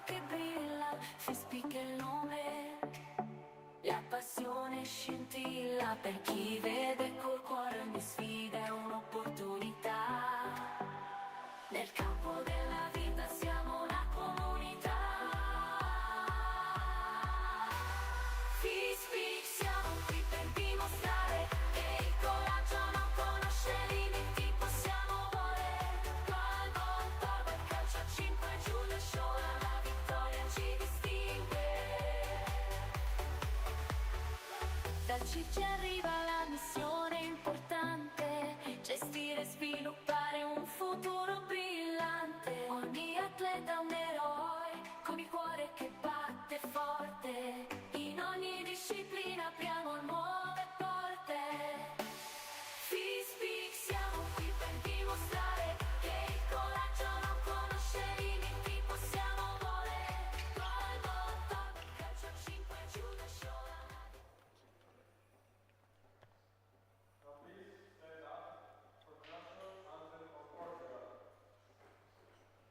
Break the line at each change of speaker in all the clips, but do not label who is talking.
che brilla, fi spicca il nome. La passione scintilla per chi vede col cuore ogni sfida è un'opportunità. Nel campo della vita siamo una comunità. Fi-Speak, siamo qui per dimostrare che il coraggio non conosce limiti, possiamo volere. Goalball, Portugal, calcio a 5 giù le sciola, la vittoria ci distingue. Dal CIG arriva la missione importante, gestire e sviluppare un futuro brillante. Ogni atleta un eroe, con il cuore che batte forte. In ogni disciplina apriamo nuove porte. Fi-Speak, siamo qui per dimostrare che il coraggio non conosce limiti, possiamo volere. Goalball, Portugal, calcio a 5 giù le sciola.
Now please stand up for the national anthem of Portugal. Please stand up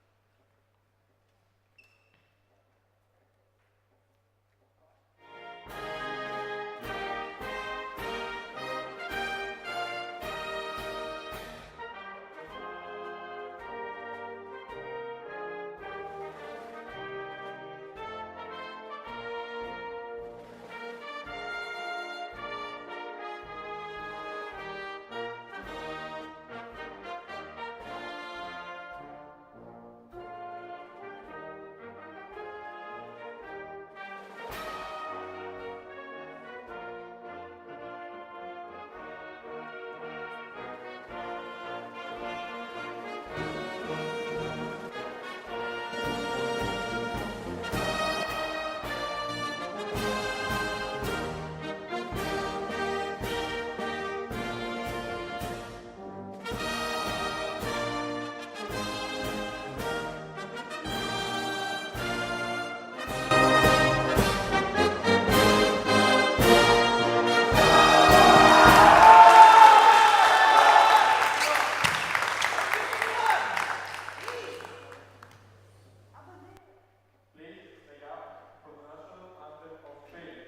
for the national anthem of Spain.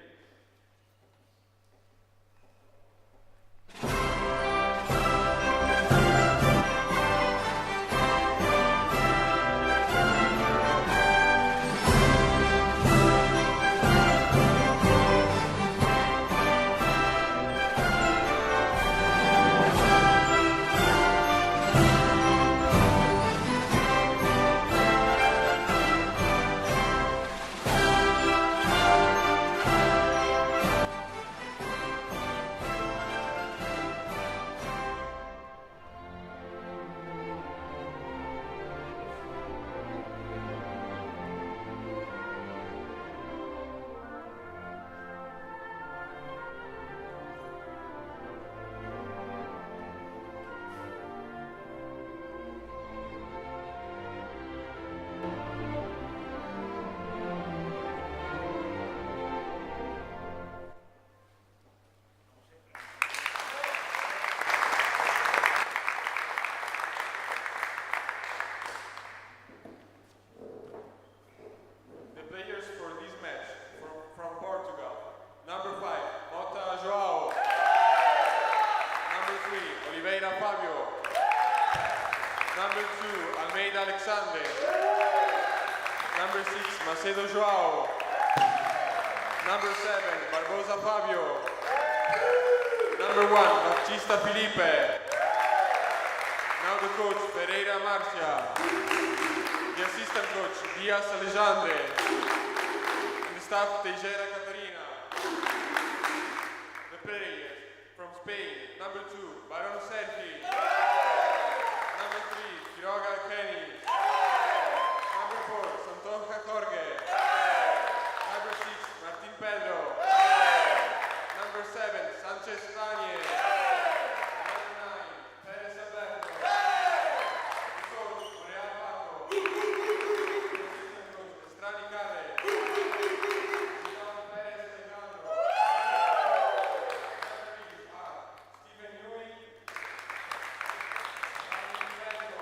The players for this match from Portugal. Number 5, Mota João. Number 3, Oliveira Fabio. Number 2, Almeida Alexander. Number 6, Macedo João. Number 7, Barbosa Fabio. Number 1, Baptista Felipe. Now the coach, Pereira Marcia. The assistant coach, Diaz Alexandre. And the staff, Teixeira Catarina. The players from Spain, number 2, Baron Sergi. Number 3, Quiroga Kenny. Number 4, Santonja Jorge. Number 6, Martin Pedro. Number 7, Sanchez Tanye. Number 9, Perez Alberto. The coach, Moreal Paco. Assistant coach, Estrani Carre. Giovanni Perez Alejandro. Referees are Stephen Ewing. Daniel Bento.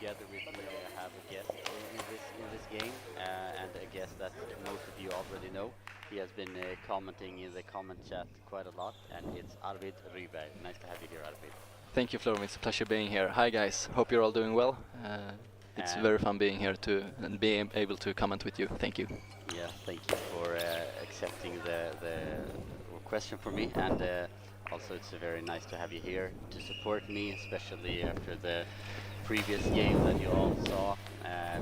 together with me have a guest in this game, and a guest that most of you already know. He has been commenting in the comment chat quite a lot, and it's Arvid Ryberg. Nice to have you here, Arvid.
Thank you, Florian. It's a pleasure being here. Hi, guys. Hope you're all doing well. It's
And
very fun being here and being able to comment with you. Thank you.
yeah, thank you for accepting the question for me, and also it's very nice to have you here to support me, especially after the previous game that you all saw.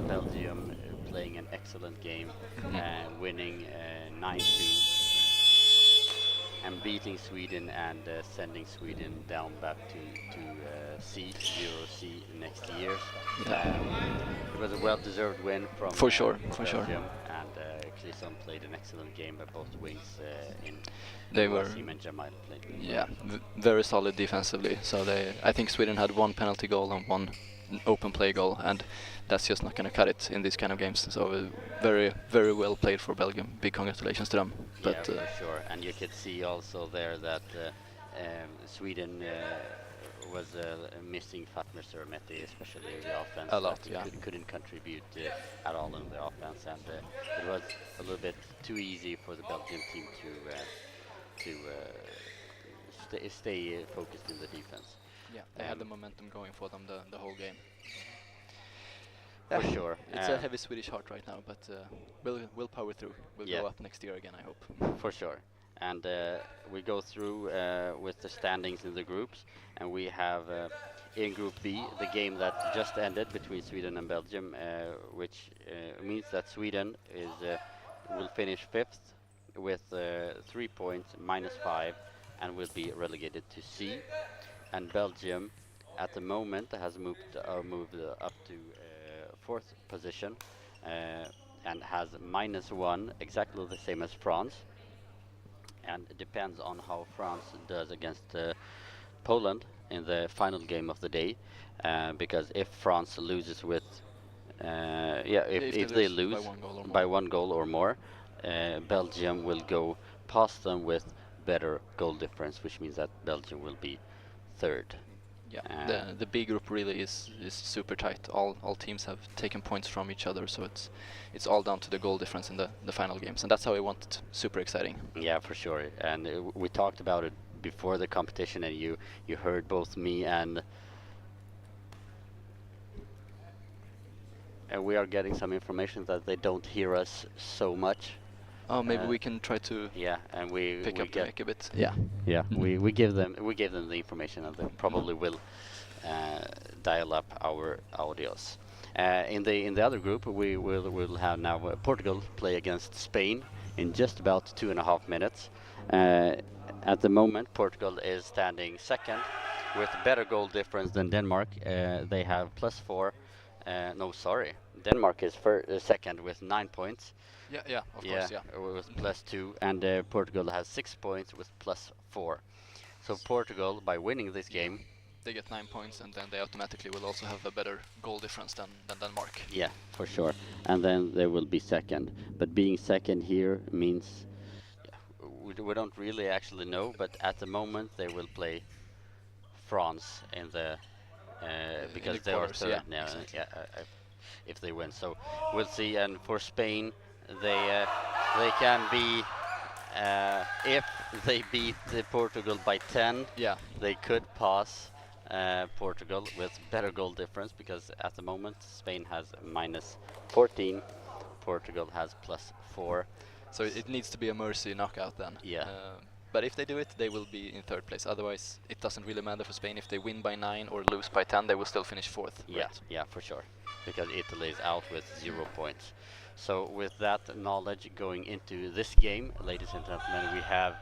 Belgium playing an excellent game and winning 9-2 and beating Sweden and sending Sweden down back to C, Euro C next year.
Yeah.
It was a well-deserved win from
For sure, for sure.
Belgium, and Clisson played an excellent game by both wings.
They were,
Wasim and Jamal played really
yeah,
well.
very solid defensively. So I think Sweden had one penalty goal and one open play goal, and that's just not going to cut it in these kind of games. So very, very well played for Belgium. Big congratulations to them.
Yeah, for sure. And you could see also there that Sweden was missing Fatmir Sermeti, especially in the offense.
A lot,
He
yeah.
couldn't contribute at all in the offense, and it was a little bit too easy for the Belgian team to stay focused in the defense.
Yeah, they had the momentum going for them the whole game.
For sure.
It's a heavy Swedish heart right now, but we'll power through. We'll
Yeah.
go up next year again, I hope.
For sure. And we go through with the standings in the groups, and we have in Group B the game that just ended between Sweden and Belgium, which means that Sweden will finish 5th with 3 points, -5, and will be relegated to C. And Belgium, at the moment, has moved up to 4th position and has -1, exactly the same as France. And it depends on how France does against Poland in the final game of the day, because if France loses with, if they lose by one goal or more, Belgium will go past them with better goal difference, which means that Belgium will be 3rd.
Yeah, the B group really is super tight. All teams have taken points from each other, so it's all down to the goal difference in the final games, and that's how we want it. Super exciting.
Yeah, for sure. And we talked about it before the competition, and you heard both me and we are getting some information that they don't hear us so much.
Oh, maybe we can try to
and we
pick up the mic a bit.
Yeah, we gave them the information, and they probably will dial up our audios. In the other group, we'll have now Portugal play against Spain in just about 2.5 minutes. At the moment, Portugal is standing 2nd with better goal difference than Denmark. They have +4. No, sorry, Denmark is 2nd with 9 points.
Yeah, of course, yeah.
With +2, and Portugal has 6 points with +4. So Portugal, by winning this game,
they get 9 points, and then they automatically will also have a better goal difference than Denmark.
Yeah, for sure. And then they will be 2nd. But being 2nd here means we don't really actually know, but at the moment they will play France in the because they are 3rd now.
Exactly.
If they win, so we'll see. And for Spain, they can be if they beat Portugal by 10.
Yeah,
they could pass Portugal with better goal difference, because at the moment Spain has -14, Portugal has +4.
so it needs to be a mercy knockout then.
Yeah.
But if they do it, they will be in 3rd place. Otherwise, it doesn't really matter for Spain. If they win by 9 or lose by 10, they will still finish 4th.
Yeah,
right?
yeah, for sure, because Italy is out with 0 points. So with that knowledge going into this game, ladies and gentlemen, we have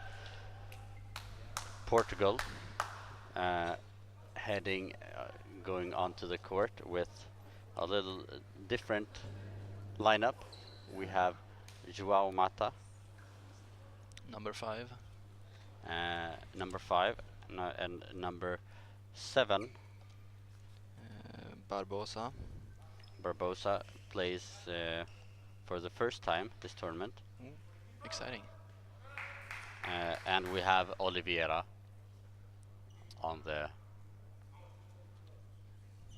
Portugal going onto the court with a little different lineup. We have João Mata,
Number 5.
number 5, and number 7.
Barbosa.
Barbosa plays for the first time this tournament.
Exciting.
And we have Oliveira on the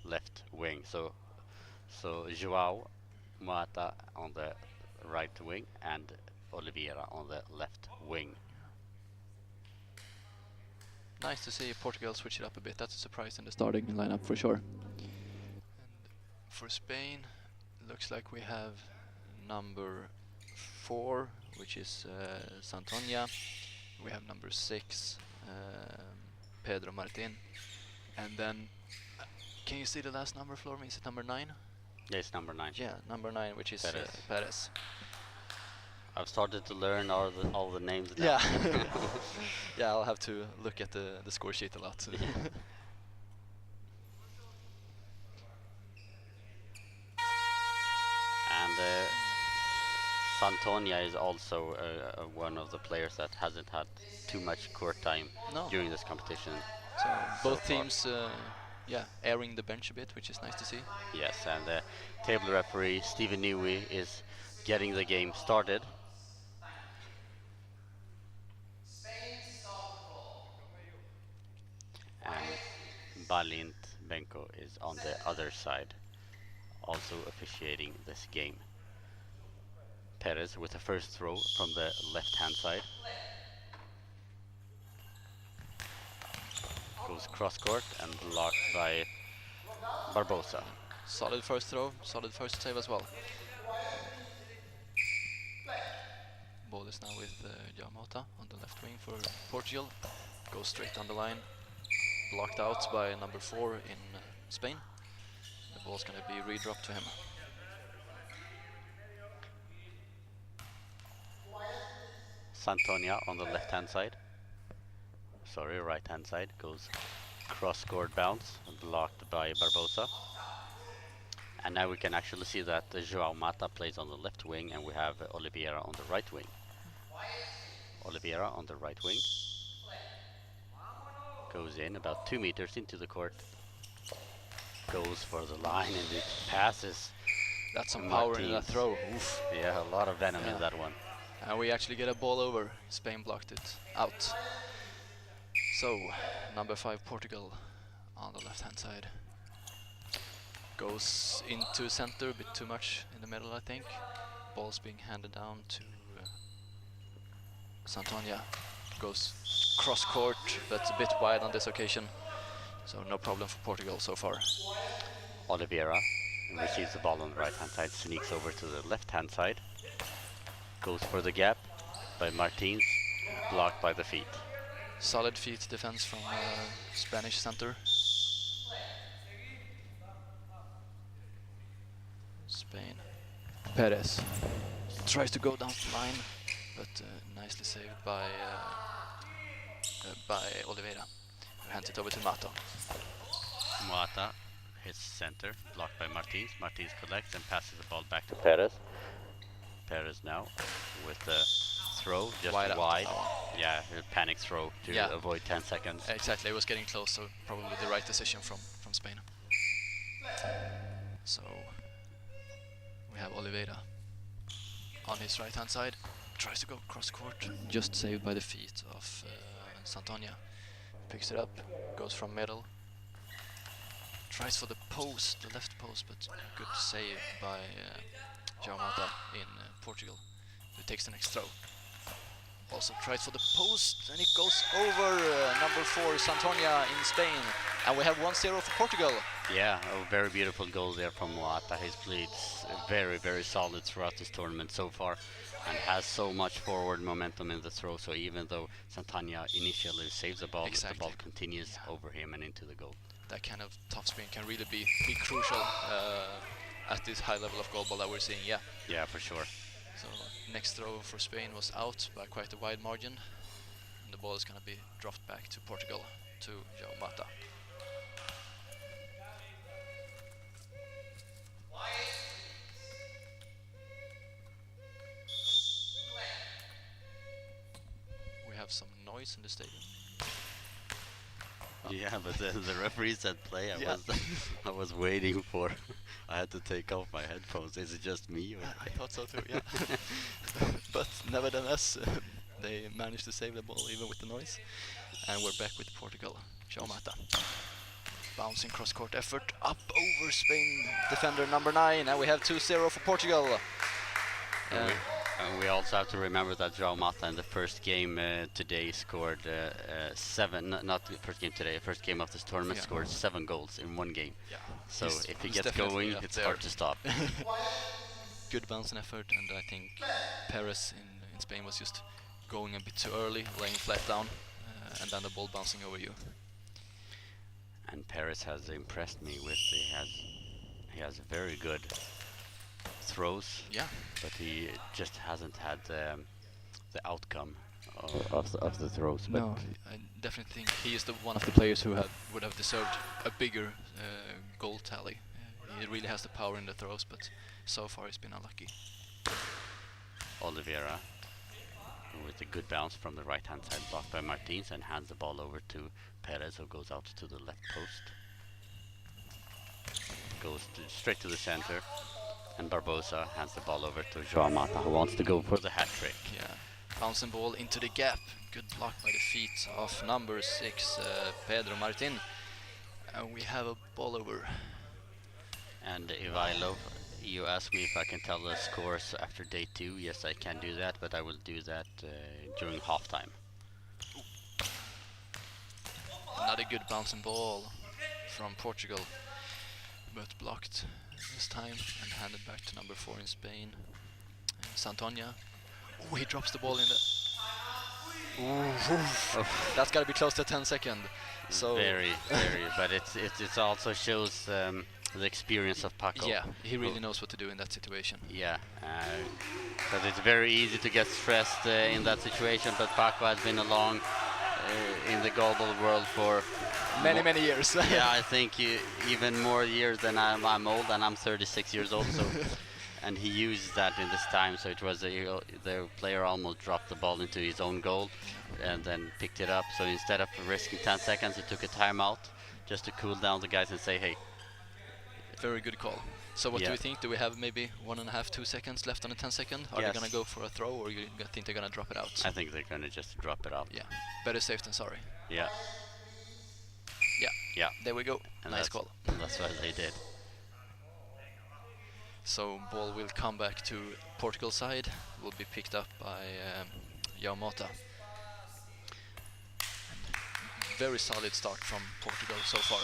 left wing. So So Joao Mata on the right wing and Oliveira on the left wing.
Nice to see Portugal switch it up a bit. That's a surprise in the starting lineup for sure. And for Spain, looks like we have number 4, which is Santonia. We have number 6, Pedro Martin. And then, can you see the last number, Flor? Is it number 9?
Yeah, it's number 9.
Yeah, number 9, which is
Perez.
Perez.
I've started to learn all the names now.
Yeah, yeah. I'll have to look at the score sheet a lot.
And Santonia is also one of the players that hasn't had too much court time
No.
during this competition.
So both
far.
teams, yeah, airing the bench a bit, which is nice to see.
Yes, and the table referee Stephen Newey is getting the game started. And Balint Benko is on the other side, also officiating this game. Perez with the first throw from the left-hand side. Goes cross-court and blocked by Barbosa.
Solid first throw, solid first save as well. Ball is now with Yamata on the left wing for Portugal. Goes straight on the line. Blocked out by number 4 in Spain. The ball's going to be redropped to him.
Santonia on the left-hand side. Sorry, right-hand side. Goes cross-court bounce, blocked by Barbosa. And now we can actually see that Joao Mata plays on the left wing and we have Oliveira on the right wing. Oliveira on the right wing. Goes in about 2 meters into the court. Goes for the line and it passes.
That's some power in that throw. Oof.
Yeah, a lot of venom in that one.
And we actually get a ball over. Spain blocked it out. So, number 5 Portugal on the left-hand side. Goes into center, a bit too much in the middle, I think. Ball's being handed down to Santonia. Goes cross-court, but a bit wide on this occasion. So no problem for Portugal so far.
Oliveira receives the ball on the right-hand side, sneaks over to the left-hand side. Goes for the gap by Martins, blocked by the feet.
Solid feet defense from Spanish center. Spain. Perez tries to go down the line, but nicely saved by Oliveira, who hands it over to Mato.
Moata hits center, blocked by Martins. Martins collects and passes the ball back to Perez. Perez now with the throw, just
Wide
wide.
out.
Yeah, a panic throw to avoid 10 seconds.
Exactly, it was getting close, so probably the right decision from Spain. So we have Oliveira on his right hand side, tries to go cross court, just saved by the feet of Santonia. Picks it up, goes from middle, tries for the post, the left post, but good save by Joao Mata in Portugal, who takes the next throw. Also tries for the post, and it goes over number 4 Santonia in Spain, and we have 1-0 for Portugal.
Yeah, a very beautiful goal there from Moata. He's played very, very solid throughout this tournament so far and has so much forward momentum in the throw, so even though Santonia initially saves the ball, the ball continues over him and into the goal.
That kind of topspin can really be crucial at this high level of goal ball that we're seeing,
Yeah, for sure.
So next throw for Spain was out by quite a wide margin, and the ball is going to be dropped back to Portugal, to Joao Mata. We have some noise in the stadium.
Yeah, but the referee said play. I was waiting for. I had to take off my headphones. Is it just me? Or?
I thought so too. Yeah. But nevertheless, they managed to save the ball even with the noise, and we're back with Portugal. Joao Mata. Bouncing cross-court effort up over Spain defender number 9, and we have 2-0 for Portugal.
And we also have to remember that João Mata in the first game today scored 7, not the first game today, first game of this tournament,
Yeah.
scored 7 goals in one game.
Yeah.
So
He's
if he gets
definitely
going,
up
it's
there.
hard to stop.
Good bouncing effort, and I think Perez in Spain was just going a bit too early, laying flat down, and then the ball bouncing over you.
And Paris has impressed me with he has very good throws.
Yeah.
But he just hasn't had the outcome of the throws. But
No, I definitely think he is one of the players who would have deserved a bigger goal tally. He really has the power in the throws, but so far he's been unlucky.
Oliveira with a good bounce from the right hand side, blocked by Martins, and hands the ball over to Perez, who goes out to the left post. Goes straight to the center, and Barbosa hands the ball over to João Mata, who wants to go for the hat trick.
Yeah, bouncing ball into the gap. Good block by the feet of number 6, Pedro Martin. And we have a ball over.
And Ivailo, you asked me if I can tell the scores after day 2. Yes, I can do that, but I will do that during halftime.
Another good bouncing ball from Portugal, but blocked this time and handed back to number 4 in Spain, Santonia. Oh, he drops the ball in the... Ooh, that's got to be close to 10 seconds. So
very, but it also shows the experience of Paco.
yeah, he really knows what to do in that situation.
Yeah, but it's very easy to get stressed in that situation. But Paco has been along in the goalball world for
Many years.
yeah, I think even more years than I'm old, and I'm 36 years old. So, and he used that in this time. So it was the player almost dropped the ball into his own goal, and then picked it up. So instead of risking 10 seconds, he took a timeout just to cool down the guys and say, hey.
Very good call. So what
Yeah.
do you think? Do we have maybe 1.5, 2 seconds left on the 10 second? Are
Yes.
they gonna go for a throw, or you think they're gonna drop it out?
I think they're gonna just drop it out.
Yeah, better safe than sorry.
Yeah.
Yeah.
Yeah.
There we go.
And
Nice call.
That's what they did.
So ball will come back to Portugal side. Will be picked up by João Mata. Very solid start from Portugal so far.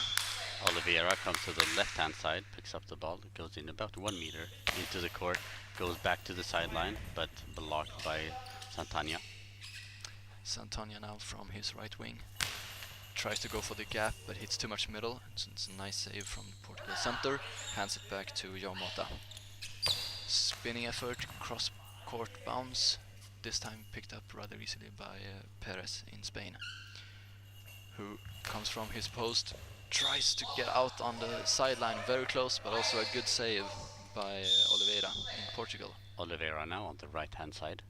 Oliveira comes to the left-hand side, picks up the ball, goes in about 1 meter into the court, goes back to the sideline, but blocked by Santana.
Santonia now from his right wing. Tries to go for the gap, but hits too much middle. It's a nice save from Portugal center. Hands it back to João Mata. Spinning effort, cross-court bounce. This time picked up rather easily by Perez in Spain, who comes from his post. Tries to get out on the sideline, very close, but also a good save by Oliveira in Portugal.
Oliveira now on the right-hand side.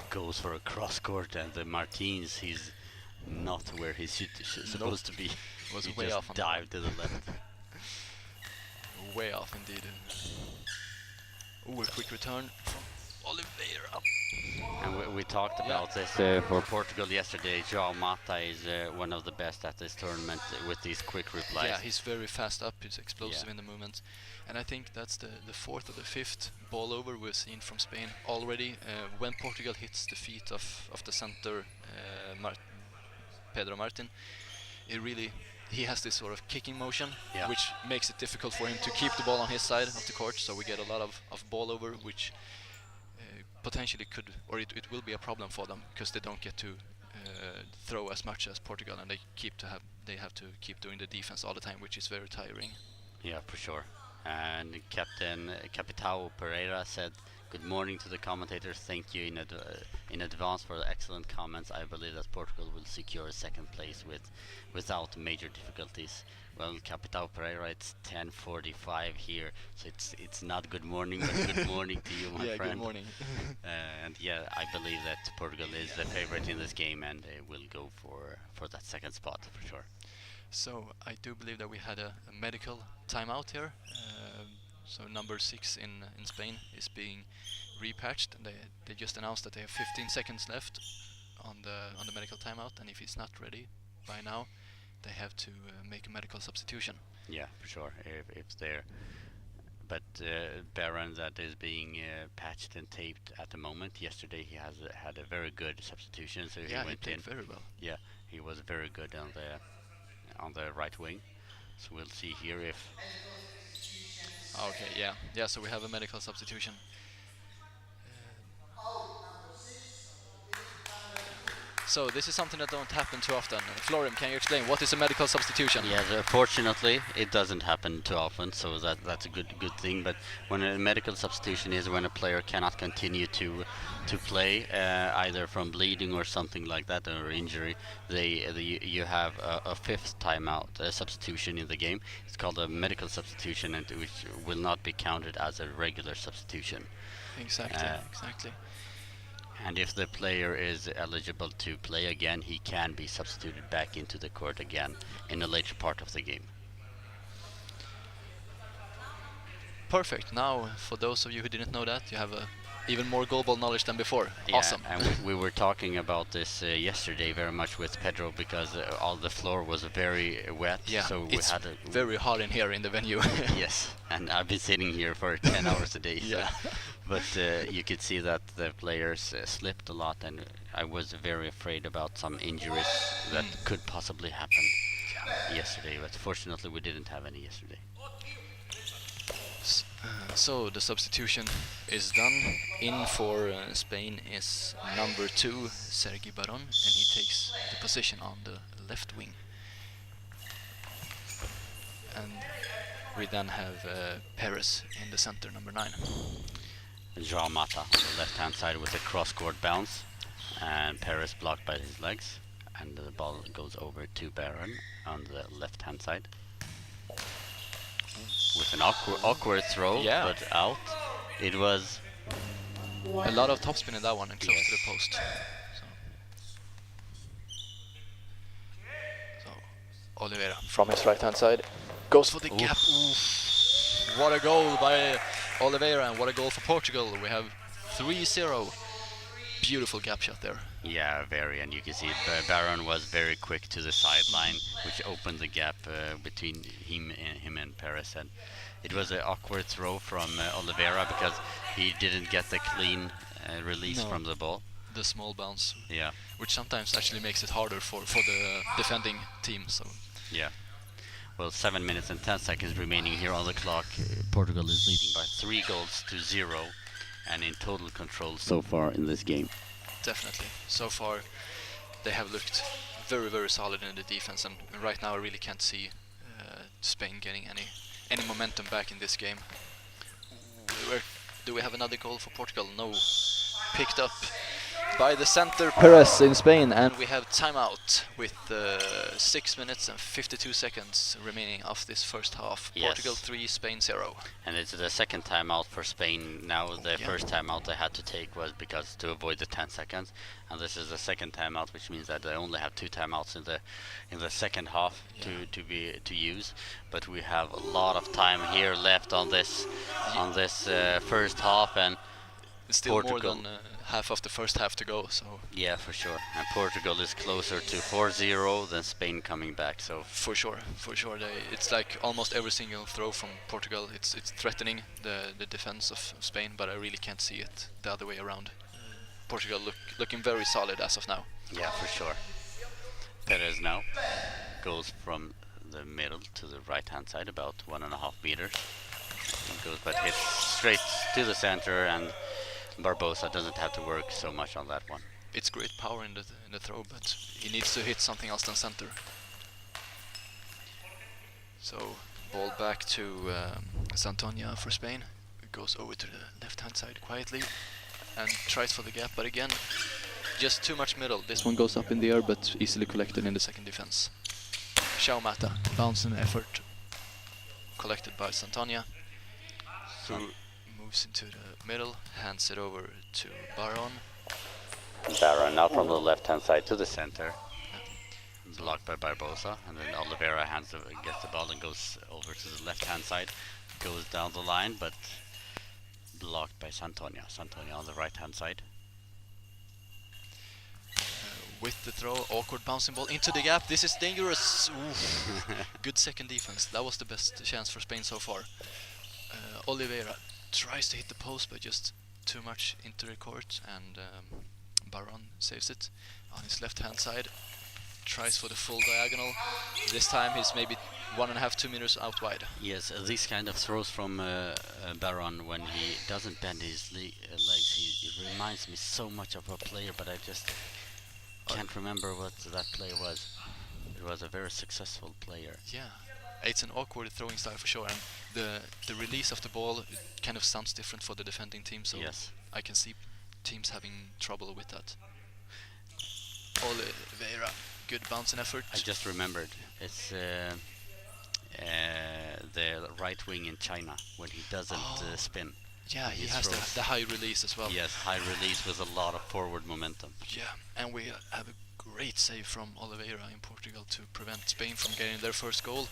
Goes for a cross-court, and the Martins, he's not where he's supposed to be.
Was
he
way
just
off on that
dived to the left.
Way off indeed. Ooh, a quick return from Oliveira.
And we talked about this for Portugal yesterday. João Mata is one of the best at this tournament with these quick replies.
Yeah, he's very fast up, he's explosive
Yeah.
in the movement. And I think that's the 4th or the 5th ball over we've seen from Spain already. When Portugal hits the feet of the center, Pedro Martin, he has this sort of kicking motion,
Yeah.
which makes it difficult for him to keep the ball on his side of the court. So we get a lot of ball over, which potentially could, or it will be a problem for them, because they don't get to throw as much as Portugal, and they have to keep doing the defense all the time, which is very tiring.
Yeah, for sure. And Capitão Pereira said, "Good morning to the commentators. Thank you in advance for the excellent comments. I believe that Portugal will secure second place without major difficulties." Well, Capitão Pereira, it's 10:45 here, so it's not good morning, but good morning to you, my
Yeah,
friend.
good morning.
And yeah, I believe that Portugal is the favorite in this game, and they will go for that second spot for sure.
So I do believe that we had a medical timeout here. So number 6 in Spain is being repatched, and they just announced that they have 15 seconds left on the medical timeout, and if he's not ready by now, they have to make a medical substitution.
Yeah, for sure. If they're, but Baron that is being patched and taped at the moment. Yesterday he has had a very good substitution, so he
Yeah, he
went
played
in.
very well.
Yeah, he was very good on the right wing. So we'll see here if
Okay, yeah. So we have a medical substitution. So this is something that don't happen too often. Florim, can you explain what is a medical substitution?
yes, fortunately it doesn't happen too often, so that's a good thing. But when a medical substitution is when a player cannot continue to play either from bleeding or something like that or injury, you have a fifth timeout substitution in the game. It's called a medical substitution, and which will not be counted as a regular substitution.
Exactly.
And if the player is eligible to play again, he can be substituted back into the court again in a later part of the game.
Perfect. Now, for those of you who didn't know that, you have even more goalball knowledge than before.
Yeah,
Awesome.
and we were talking about this yesterday very much with Pedro because all the floor was very wet.
Yeah,
so we
it's
had
very hot in here in the venue.
Yes, and I've been sitting here for 10 hours a day. So.
Yeah.
But you could see that the players slipped a lot, and I was very afraid about some injuries that could possibly happen yesterday. But fortunately, we didn't have any yesterday.
So the substitution is done. In for Spain is number 2, Sergi Baron, and he takes the position on the left wing. And we then have Perez in the center, number 9.
João Mata on the left-hand side with a cross-court bounce, and Perez blocked by his legs, and the ball goes over to Baron on the left-hand side. With an awkward throw,
Yeah.
but out. It was
A lot of topspin in that one and close to the post. So Oliveira from his right hand side goes for the gap. Oof. What a goal by Oliveira, and what a goal for Portugal. We have 3-0. Beautiful gap shot there.
Yeah, very, and you can see Baron was very quick to the sideline, which opened the gap between him and Perez. And it was an awkward throw from Oliveira because he didn't get the clean release from the ball.
The small bounce,
Yeah,
which sometimes actually makes it harder for the defending team. So
yeah. Well, 7 minutes and 10 seconds remaining here on the clock. Portugal is leading by 3-0, and in total control so far in this game.
definitely, so far they have looked very, very solid in the defense, and right now I really can't see Spain getting any momentum back in this game. Do we have another goal for Portugal? No. Picked up by the center Perez in Spain, and we have timeout with 6 minutes and 52 seconds remaining of this first half.
Yes.
Portugal 3, Spain 0.
And it's the second timeout for Spain now. The first timeout they had to take was because to avoid the 10 seconds, and this is the second timeout, which means that they only have 2 timeouts in the second half to use. But we have a lot of time here left on this first half, and
Still
Portugal.
more than half of the first half to go, so
yeah, for sure. And Portugal is closer to 4-0 than Spain coming back. So
for sure, it's like almost every single throw from Portugal, it's threatening the defense of Spain, but I really can't see it the other way around. Portugal looking very solid as of now.
yeah, for sure. Perez now goes from the middle to the right-hand side, about 1.5 meters. He goes, but hits straight to the center, and Barbosa doesn't have to work so much on that one.
It's great power in the throw, but he needs to hit something else than center. So ball back to Santonia for Spain. It goes over to the left-hand side quietly and tries for the gap, but again, just too much middle. This one goes up in the air, but easily collected in the second defense. João Mata, bounce and effort, collected by Santonia, who moves into the middle, hands it over to Baron.
Baron now from the left-hand side to the center, blocked by Barbosa, and then Oliveira gets the ball and goes over to the left-hand side, goes down the line, but blocked by Santonia. Santonia on the right-hand side.
with the throw, awkward bouncing ball into the gap. This is dangerous. Oof. Good second defense. That was the best chance for Spain so far. Oliveira tries to hit the post, but just too much into the court, and Baron saves it on his left-hand side. Tries for the full diagonal. This time he's maybe 1.5, 2 meters out wide.
Yes, these kind of throws from Baron when he doesn't bend his legs, he reminds me so much of a player, but I just can't remember what that player was. It was a very successful player.
Yeah, it's an awkward throwing style for sure, and the release of the ball kind of sounds different for the defending team, so
Yes.
I can see teams having trouble with that. Oliveira, good bouncing effort.
I just remembered, it's the right wing in China when he doesn't spin.
Yeah, he
his
has
throws.
the high release as well.
Yes, high release with a lot of forward momentum.
Yeah, and we have a great save from Oliveira in Portugal to prevent Spain from getting their first goal.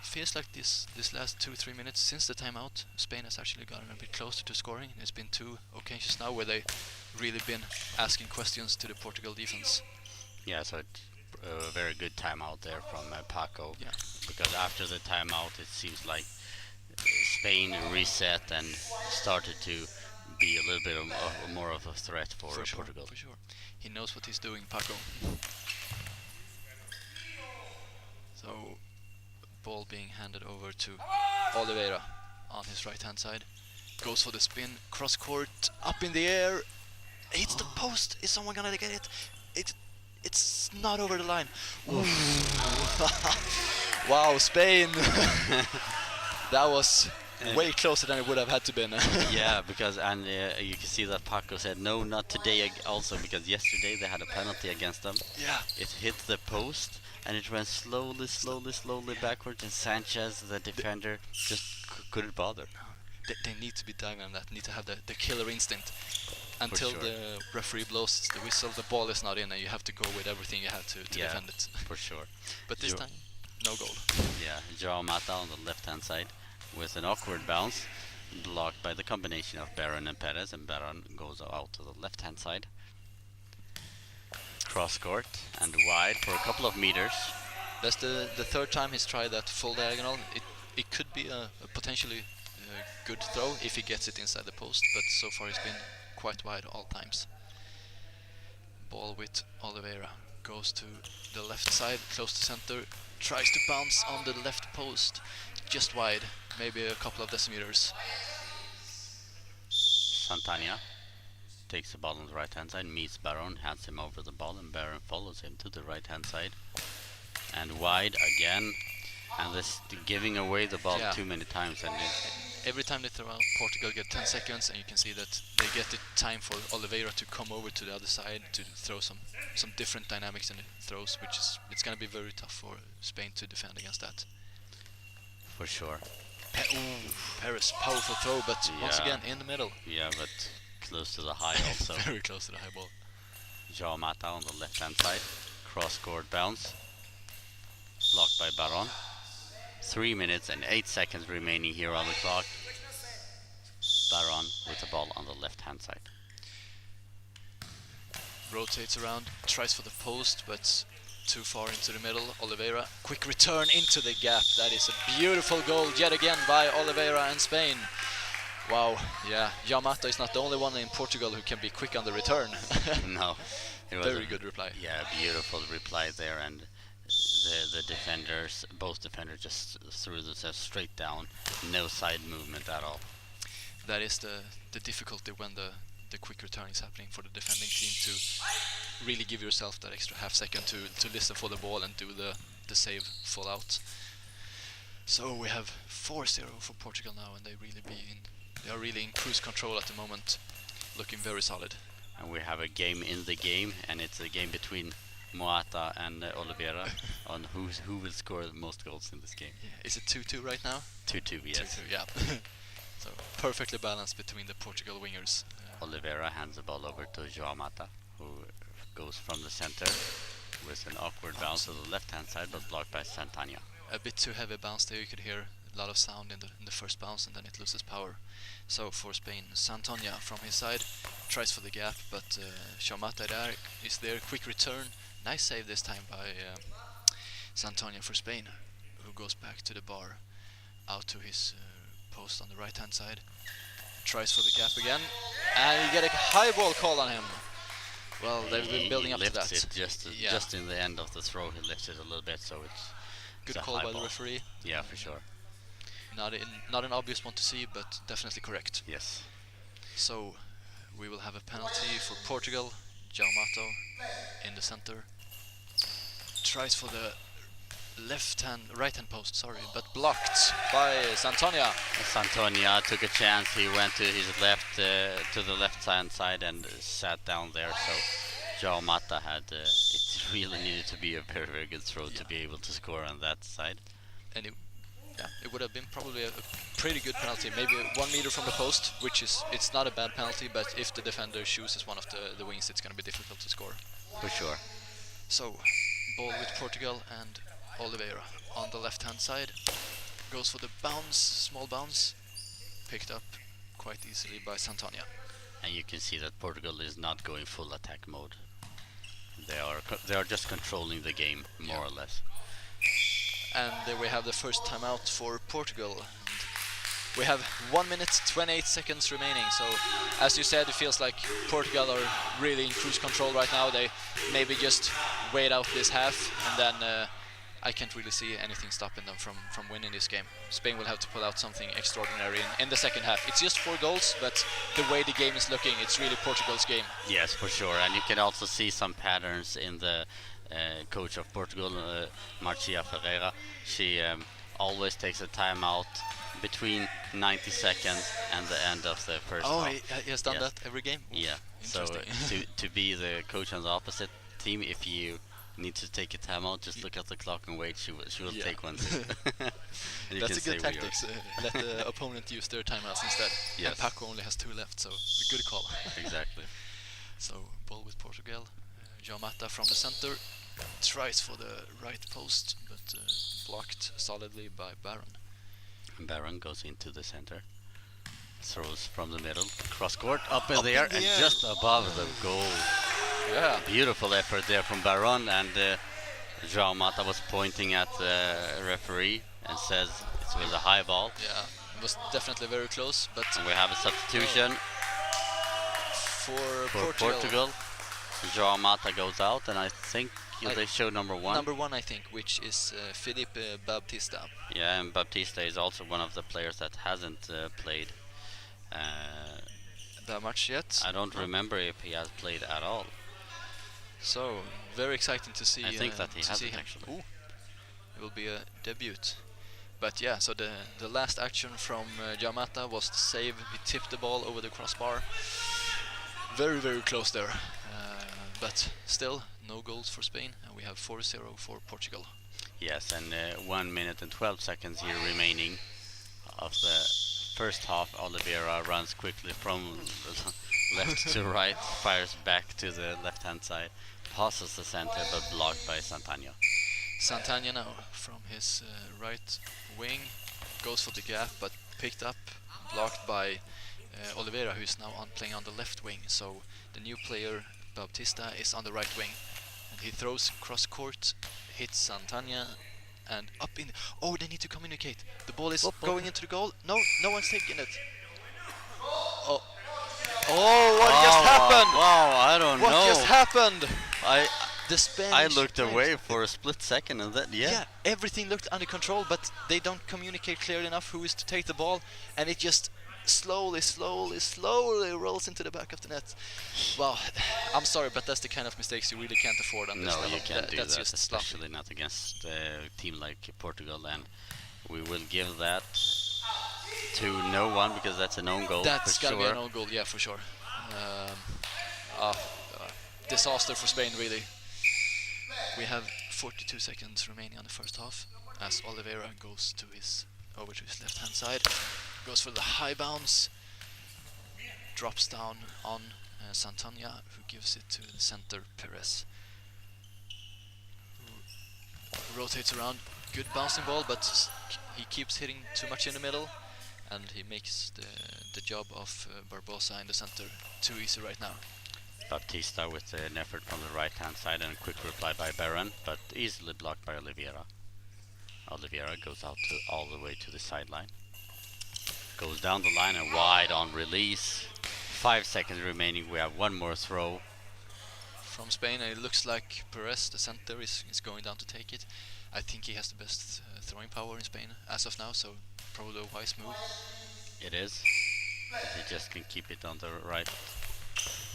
Feels like this last 2-3 minutes since the timeout, Spain has actually gotten a bit closer to scoring. There's been 2 occasions now where they really been asking questions to the Portugal defense.
Yeah, so it's a very good timeout there from Paco.
Yeah.
Because after the timeout, it seems like Spain reset and started to be a little bit more of a threat for Portugal.
For sure. He knows what he's doing, Paco. So, ball being handed over to Oliveira on his right-hand side. Goes for the spin, cross court, up in the air. Hits the post. Is someone gonna get it? It's not over the line. Wow, Spain. That was way closer than it would have had to been.
Yeah, because you can see that Paco said no, not today also, because yesterday they had a penalty against them.
Yeah.
It hit the post and it went slowly backwards, and Sanchez, the defender, just couldn't bother.
They need to be diving on that, need to have the killer instinct. Until
sure.
the referee blows the whistle, the ball is not in, and you have to go with everything you have to defend it.
For sure.
But this time, no goal.
Yeah, Joao Mata on the left-hand side with an awkward bounce, blocked by the combination of Baron and Perez, and Baron goes out to the left-hand side. Cross court and wide for a couple of meters.
That's the third time he's tried that full diagonal. It could be a potentially good throw if he gets it inside the post, but so far he's been quite wide all times. Ball with Oliveira, goes to the left side, close to center, tries to bounce on the left post, just wide, maybe a couple of decimeters.
Santana takes the ball on the right hand side, meets Baron, hands him over the ball, and Baron follows him to the right hand side. And wide again, and this giving away the ball too many times. And
every time they throw out, Portugal get 10 seconds, and you can see that they get the time for Oliveira to come over to the other side to throw some different dynamics in the throws, which is it's going to be very tough for Spain to defend against that.
For sure.
Perez, powerful throw, but once again in the middle.
Yeah, but close to the high also.
Very close to the high ball.
Joao Mata on the left hand side, cross court bounce, blocked by Baron. 3 minutes and 8 seconds remaining here on the clock. Baron with the ball on the left hand side.
Rotates around, tries for the post, but too far into the middle. Oliveira, quick return into the gap. That is a beautiful goal yet again by Oliveira and Spain. Wow, yeah, Yamata is not the only one in Portugal who can be quick on the return.
No, it was
very good reply.
Yeah, beautiful reply there, and the defenders, both defenders, just threw themselves straight down, no side movement at all.
That is the difficulty when the quick return is happening for the defending team, to really give yourself that extra half second to listen for the ball and do the save full out. So we have 4-0 for Portugal now, and they are really in cruise control at the moment, looking very solid.
And we have a game in the game, and it's a game between Moata and Oliveira on who will score the most goals in this game.
Yeah. Is it 2-2 right now?
2-2, yes.
2-2, yeah. So perfectly balanced between the Portugal wingers.
Oliveira hands the ball over to Joao Mata, who goes from the center with an awkward bounce to the left hand side, but blocked by Santana.
A bit too heavy bounce there. You could hear a lot of sound in the first bounce, and then it loses power. So for Spain, Santonia from his side tries for the gap, but João Mata is there. Quick return, nice save this time by Santonia for Spain, who goes back to the bar, out to his post on the right hand side. Tries for the gap again, and you get a high ball call on him. Well, they've been building up to that.
It just in the end of the throw, he lifts it a little bit, so it's
Good
a
call
high
by the
ball.
referee.
Yeah, for sure.
Not an obvious one to see, but definitely correct.
Yes.
So we will have a penalty for Portugal. João Mato in the center. Tries for the right hand post, sorry, but blocked by Santonia.
Santonia took a chance. He went to his left, to the left hand side and sat down there. So João Mata had it really needed to be a very, very good throw to be able to score on that side.
And it would have been probably a pretty good penalty, maybe 1 meter from the post, which it's not a bad penalty, but if the defender chooses one of the wings, it's going to be difficult to score.
For sure.
So ball with Portugal, and Oliveira on the left hand side goes for the bounce, small bounce, picked up quite easily by Santonia.
And you can see that Portugal is not going full attack mode. They are just controlling the game more or less.
And then we have the first timeout for Portugal. And we have 1 minute 28 seconds remaining. So as you said, it feels like Portugal are really in cruise control right now. They maybe just wait out this half, and then I can't really see anything stopping them from winning this game. Spain will have to pull out something extraordinary in the second half. It's just 4 goals, but the way the game is looking, it's really Portugal's game.
Yes, for sure. And you can also see some patterns in the coach of Portugal, Marcia Ferreira. She always takes a timeout between 90 seconds and the end of the first half.
He has done that every game? Oof,
Yeah, so to be the coach on the opposite team, if you need to take a timeout, just look at the clock and wait. She will take one too.
That's a good tactic. Let the opponent use their timeouts instead.
Yes.
And Paco only has 2 left, so a good call.
Exactly.
So ball with Portugal. João Mata from the center tries for the right post, but blocked solidly by Baron.
Baron goes into the center, throws from the middle, cross court, up in the air, and just above the goal.
Yeah.
Beautiful effort there from Baron, and João Mata was pointing at the referee and says it was a high ball.
Yeah, it was definitely very close, but
And we have a substitution
for
Portugal. João Mata goes out, and I think they show number 1.
Number 1, I think, which is Felipe Baptista.
Yeah, and Baptista is also one of the players that hasn't played
That much yet.
I don't remember if he has played at all.
So very exciting to see.
I think that he hasn't
him.
actually.
Ooh, it will be a debut. But yeah, so the last action from João Mata was the save. He tipped the ball over the crossbar. Very, very close there. But still, no goals for Spain, and we have 4-0 for Portugal.
Yes, and 1 minute and 12 seconds here remaining of the first half. Oliveira runs quickly from left to right, fires back to the left-hand side, passes the center, but blocked by Santonia.
Santonia now from his right wing goes for the gap, but picked up, blocked by Oliveira, who is now playing on the left wing. So the new player Bautista is on the right wing, and he throws cross court, hits Santonia, and up in. Oh, they need to communicate. The ball is going into the goal. No one's taking it. Oh, what just happened?
Wow, I don't know.
What just happened?
I
Spanish
looked
players.
away for a split second, and then
Yeah, everything looked under control, but they don't communicate clearly enough who is to take the ball, and it just slowly rolls into the back of the net. Well, I'm sorry, but that's the kind of mistakes you really can't afford on this
No,
level.
you can't do
That's
that,
just
especially
sloppy.
not against a team like Portugal, and we will give that to no one because that's an own goal.
That's
for
gotta be
sure.
an own goal, yeah, for sure. Disaster for Spain, really. We have 42 seconds remaining on the first half as Oliveira goes over to his left-hand side, goes for the high bounce, drops down on Santonia, who gives it to the center Perez, who rotates around, good bouncing ball, but he keeps hitting too much in the middle, and he makes the job of Barbosa in the center too easy right now.
Baptista with an effort from the right hand side and a quick reply by Baron, but easily blocked by Oliveira. Oliveira goes out all the way to the sideline. Goes down the line and wide on release. 5 seconds remaining, we have one more throw.
From Spain, and it looks like Perez, the center, is going down to take it. I think he has the best throwing power in Spain as of now, so probably a wise move.
It is. He just can keep it on the right.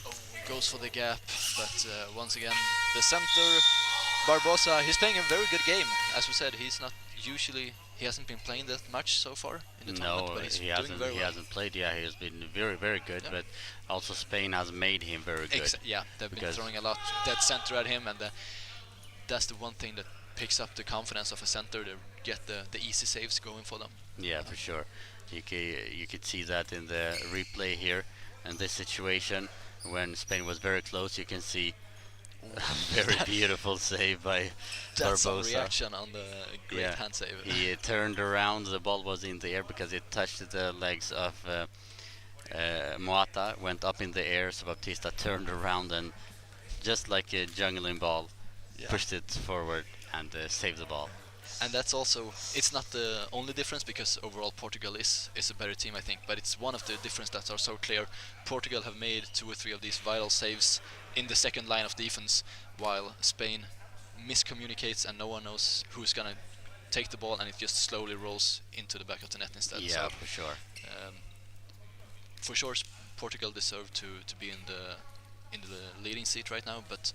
Oh, goes for the gap, but once again, the center, Barbosa, he's playing a very good game. As we said, he's not usually, he hasn't been playing that much so far in the tournament, but he's doing very well.
He hasn't played, yeah, he has been very, very good, but also Spain has made him very good.
Yeah, they've been throwing a lot dead center at him, and that's the one thing that picks up the confidence of a center, to get the easy saves going for them.
Yeah, for sure. You could see that in the replay here, in this situation, when Spain was very close, you can see a very beautiful save by
That's
Barbosa.
some reaction on the great hand save.
He turned around, the ball was in the air because it touched the legs of Moata, went up in the air, so Baptista turned around and just like a jungling ball, pushed it forward and saved the ball.
And that's also, it's not the only difference, because overall Portugal is a better team, I think, but it's one of the differences that are so clear. Portugal have made 2 or 3 of these vital saves in the second line of defense, while Spain miscommunicates and no one knows who's gonna take the ball, and it just slowly rolls into the back of the net instead.
Yeah,
so,
for sure.
For sure, Portugal deserve to be in the leading seat right now, but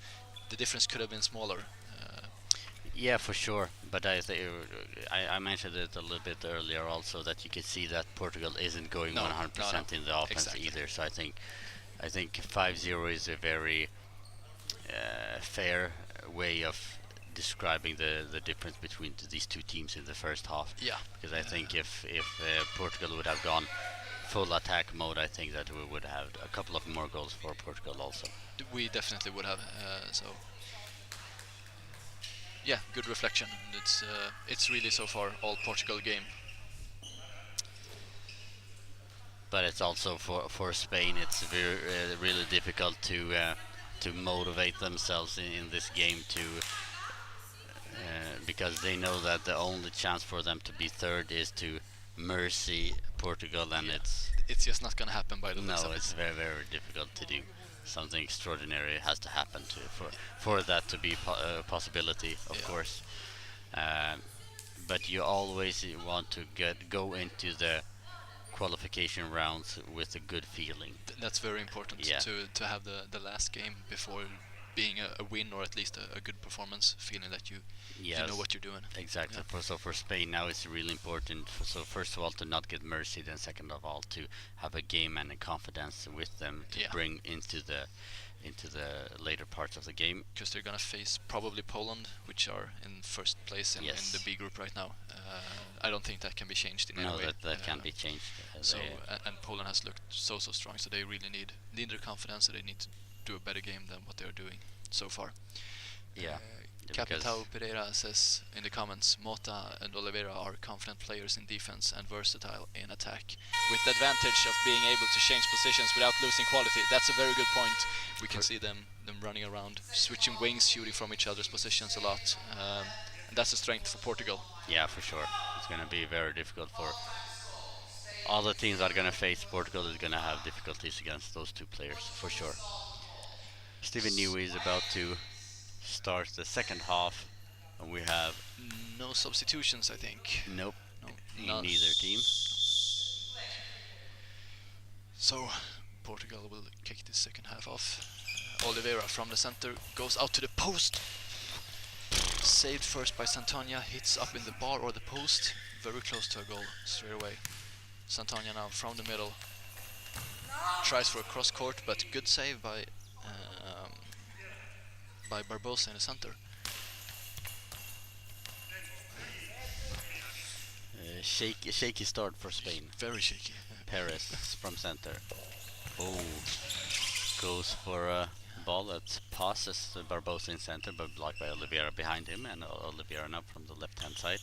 the difference could have been smaller.
Yeah, for sure. But I mentioned it a little bit earlier also, that you can see that Portugal isn't going 100% in the offense either. So I think 5-0 is a very fair way of describing the difference between these two teams in the first half.
Yeah.
Because I think if Portugal would have gone full attack mode, I think that we would have a couple of more goals for Portugal also.
We definitely would have. So. Yeah, good reflection. It's really so far all Portugal game.
But it's also for Spain, it's very really difficult to motivate themselves in this game because they know that the only chance for them to be third is to mercy Portugal, and
it's just not gonna happen by the looks of it.
It's very, very difficult to do. Something extraordinary has to happen for that to be a possibility, of course. But you always want to go into the qualification rounds with a good feeling.
That's very important to have the last game before being a win, or at least a good performance, feeling that you know what you're doing.
Exactly.
Yeah.
So for Spain now it's really important. So first of all, to not get mercied, and second of all, to have a game and a confidence with them to bring into the later parts of the game.
Because they're gonna face probably Poland, which are in first place in the B group right now. I don't think that can be changed in any way.
No, that can't be changed.
And Poland has looked so strong, so they really need their confidence, so they need to do a better game than what they're doing so far.
Yeah.
Capitao Pereira says in the comments, Mota and Oliveira are confident players in defense and versatile in attack, with the advantage of being able to change positions without losing quality. That's a very good point. We can see them running around, switching wings, shooting from each other's positions a lot, and that's a strength for Portugal.
Yeah, for sure. It's going to be very difficult for all the teams that are going to face Portugal. Is going to have difficulties against those two players, for sure. Steven Newey is about to start the second half, and we have
no substitutions, I think.
Nope. In neither team.
So Portugal will kick the second half off. Oliveira from the center goes out to the post. Saved first by Santana, hits up in the bar or the post. Very close to a goal straight away. Santana now from the middle. Tries for a cross court, but good save by Barbosa in the center.
Shaky start for Spain.
Very shaky.
Perez from center. Oh, goes for a Ball that passes Barbosa in center, but blocked by Oliveira behind him, and Oliveira now from the left-hand side.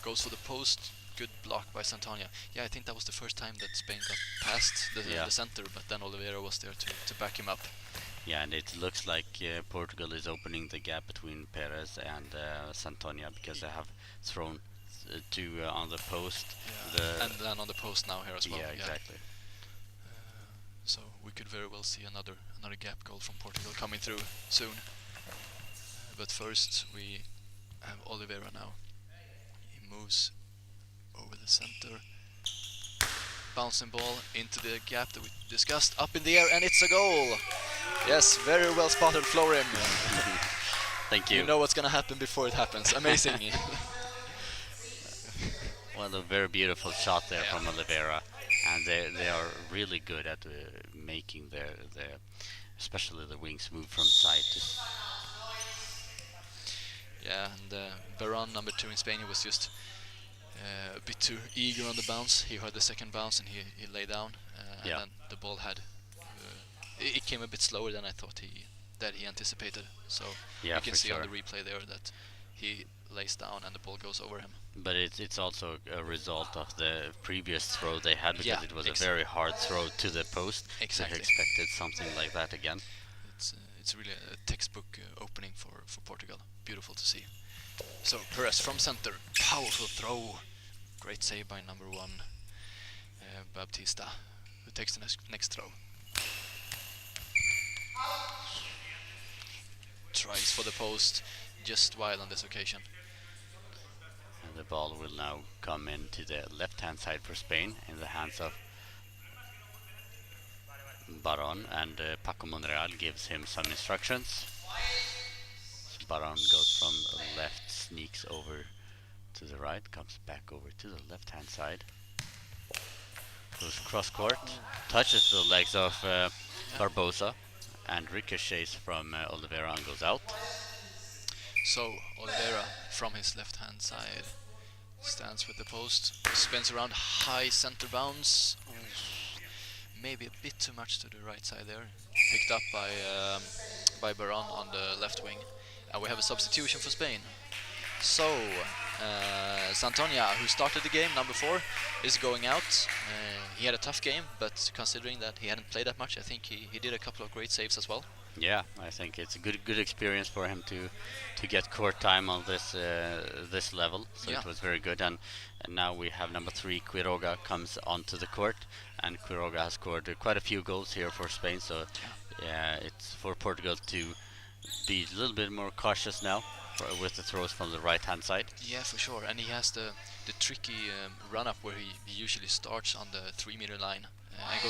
Goes for the post. Good block by Santana. Yeah, I think that was the first time that Spain got past
Yeah.
the center, but then Oliveira was there to back him up.
Yeah, and it looks like Portugal is opening the gap between Perez and Santonia, because they have thrown two on the post.
Yeah. And then on the post now here as well.
Yeah, exactly.
So we could very well see another gap goal from Portugal coming through soon. But first we have Oliveira now. He moves over the center. Bouncing ball into the gap that we discussed, up in the air, and it's a goal! Yes, very well spotted, Florim.
Thank you.
You know what's gonna happen before it happens. Amazing.
Well, a very beautiful shot there from Oliveira, and they are really good at making their especially the wings move from side to
Yeah, and Baron, number 2 in Spain, he was just a bit too eager on the bounce. He heard the second bounce and he lay down, and then the ball had it came a bit slower than I thought he anticipated. So you can see on the replay there that he lays down and the ball goes over him.
But it's also a result of the previous throw they had, because it was a very hard throw to the post.
Exactly.
So they expected something like that again.
It's really a textbook opening for Portugal. Beautiful to see. So Perez from center, powerful throw, great save by number 1 Baptista, who takes the next throw. Tries for the post, just wide on this occasion.
And the ball will now come into the left-hand side for Spain, in the hands of Baron, and Paco Monreal gives him some instructions. So Baron goes from the left, sneaks over to the right, comes back over to the left-hand side. Goes cross-court, touches the legs of Barbosa, and ricochets from Oliveira and goes out.
So Oliveira from his left-hand side stands with the post, spins around, high center bounce. Maybe a bit too much to the right side there. Picked up by Baron on the left wing. And we have a substitution for Spain. So Santonia, who started the game, number 4, is going out. He had a tough game, but considering that he hadn't played that much, I think he did a couple of great saves as well.
Yeah, I think it's a good experience for him to get court time on this level. So it was very good. And now we have number 3, Quiroga, comes onto the court, and Quiroga has scored quite a few goals here for Spain. So it's for Portugal to be a little bit more cautious now with the throws from the right-hand side.
Yeah, for sure. And he has the tricky run-up where he usually starts on the 3-meter line and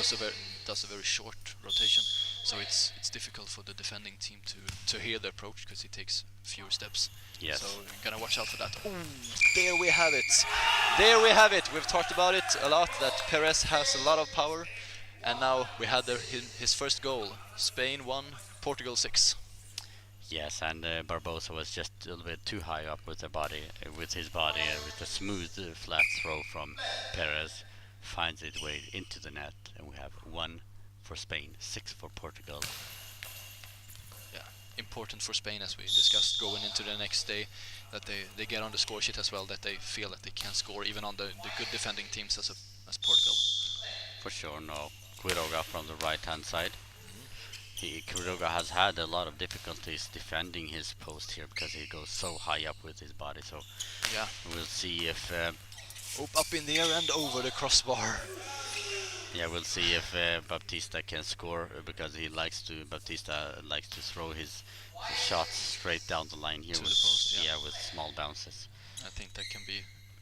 does a very short rotation. So it's difficult for the defending team to hear the approach, because he takes fewer steps.
Yes.
So we're gonna watch out for that. Ooh, there we have it. There we have it. We've talked about it a lot, that Perez has a lot of power, and now we had his first goal. Spain 1, Portugal 6.
Yes, and Barbosa was just a little bit too high up with his body, with a smooth, flat throw from Perez, finds its way into the net, and we have 1 for Spain, 6 for Portugal.
Yeah, important for Spain, as we discussed going into the next day, that they get on the score sheet as well, that they feel that they can score even on the good defending teams as Portugal.
For sure, no. Quiroga from the right-hand side. Quiroga has had a lot of difficulties defending his post here, because he goes so high up with his body. So
yeah,
we'll see if
up in the air and over the crossbar.
Yeah, we'll see if Baptista can score, because Baptista likes to throw his shots straight down the line here
to the post. Yeah,
with small bounces.
I think that can be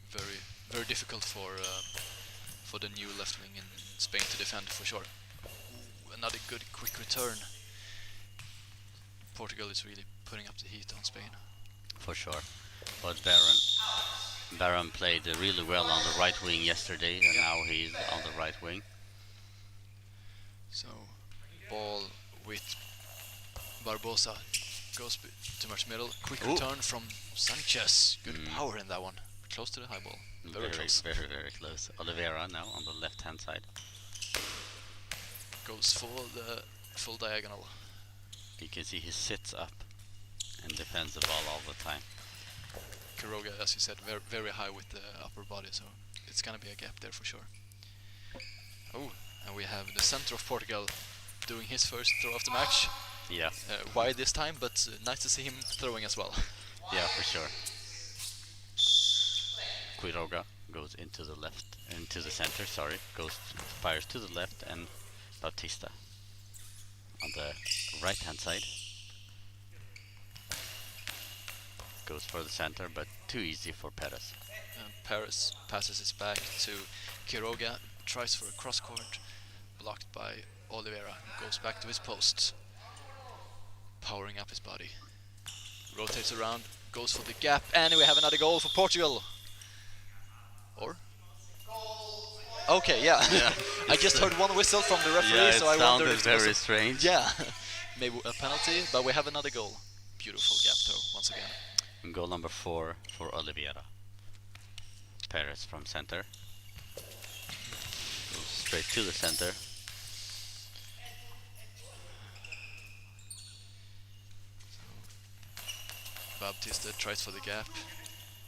very, very difficult for the new left wing in Spain to defend, for sure. Ooh, another good quick return. Portugal is really putting up the heat on Spain.
For sure. But Baron played really well on the right wing yesterday, and now he's on the right wing.
So, ball with Barbosa, goes too much middle. Quick return from Sanchez. Good power in that one. Close to the high ball. Very close.
Very, very close. Oliveira now on the left-hand side.
Goes for the full diagonal.
You can see he sits up and defends the ball all the time.
Quiroga, as you said, very high with the upper body, so it's gonna be a gap there for sure. Oh, and we have the center of Portugal doing his first throw of the match.
Yeah.
Wide this time, but nice to see him throwing as well.
Yeah, for sure. Quiroga goes into the center, sorry, fires to the left, and Bautista on the right hand side goes for the center, but too easy for Perez.
Perez passes it back to Quiroga, tries for a cross court, blocked by Oliveira, goes back to his post, powering up his body, rotates around, goes for the gap, and we have another goal for Portugal. Or? Okay, yeah. I just heard one whistle from the referee, so I wondered if it was
very strange.
Yeah, maybe a penalty, but we have another goal. Beautiful gap throw once again.
And goal number 4 for Oliveira. Perez from center. Goes straight to the center.
Bautista tries for the gap.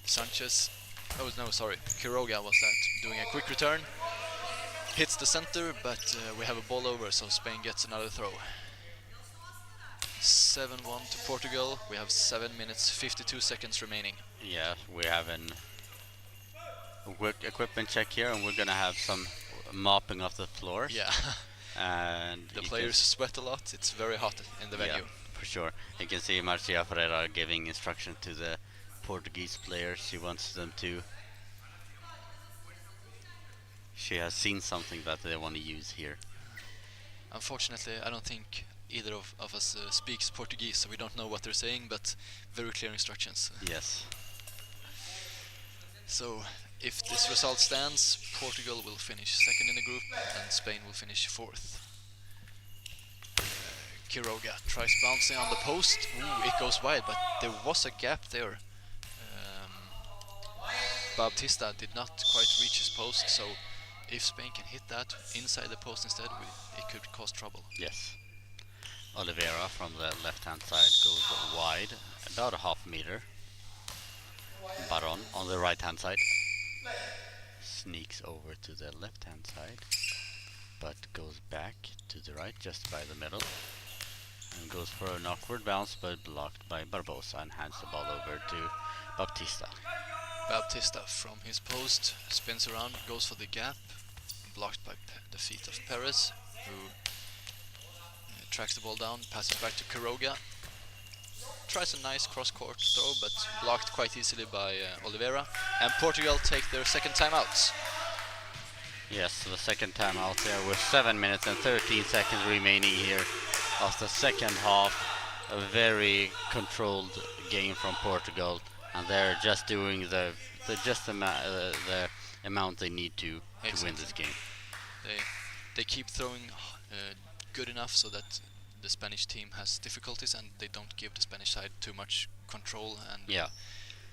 Sanchez, oh no, sorry, Quiroga was that, doing a quick return. Hits the center, but we have a ball over, so Spain gets another throw. 7-1 to Portugal. We have 7 minutes, 52 seconds remaining.
Yeah, we have an equipment check here, and we're gonna have some mopping of the floor.
Yeah,
And
the
you
players sweat a lot. It's very hot in the venue.
Yeah, for sure. You can see Marcia Ferreira giving instruction to the Portuguese players. She wants them to. She has seen something that they want to use here.
Unfortunately, I don't think either of us speaks Portuguese, so we don't know what they're saying, but very clear instructions.
Yes.
So, if this result stands, Portugal will finish second in the group, and Spain will finish fourth. Quiroga tries bouncing on the post. Ooh, it goes wide, but there was a gap there. Bautista did not quite reach his post, so if Spain can hit that inside the post instead, it could cause trouble.
Yes. Oliveira from the left-hand side goes wide, about a half meter. Baron on the right-hand side sneaks over to the left-hand side, but goes back to the right, just by the middle, and goes for an awkward bounce, but blocked by Barbosa, and hands the ball over to Bautista.
Bautista from his post spins around, goes for the gap, blocked by the feet of Perez, who tracks the ball down, passes back to Quiroga, tries a nice cross-court throw, but blocked quite easily by Oliveira, and Portugal take their second timeout.
Yes, so the second time out there with 7 minutes and 13 seconds remaining here of the second half. A very controlled game from Portugal, and they're just doing the amount they need to win this game.
They keep throwing good enough so that the Spanish team has difficulties, and they don't give the Spanish side too much control. And
yeah.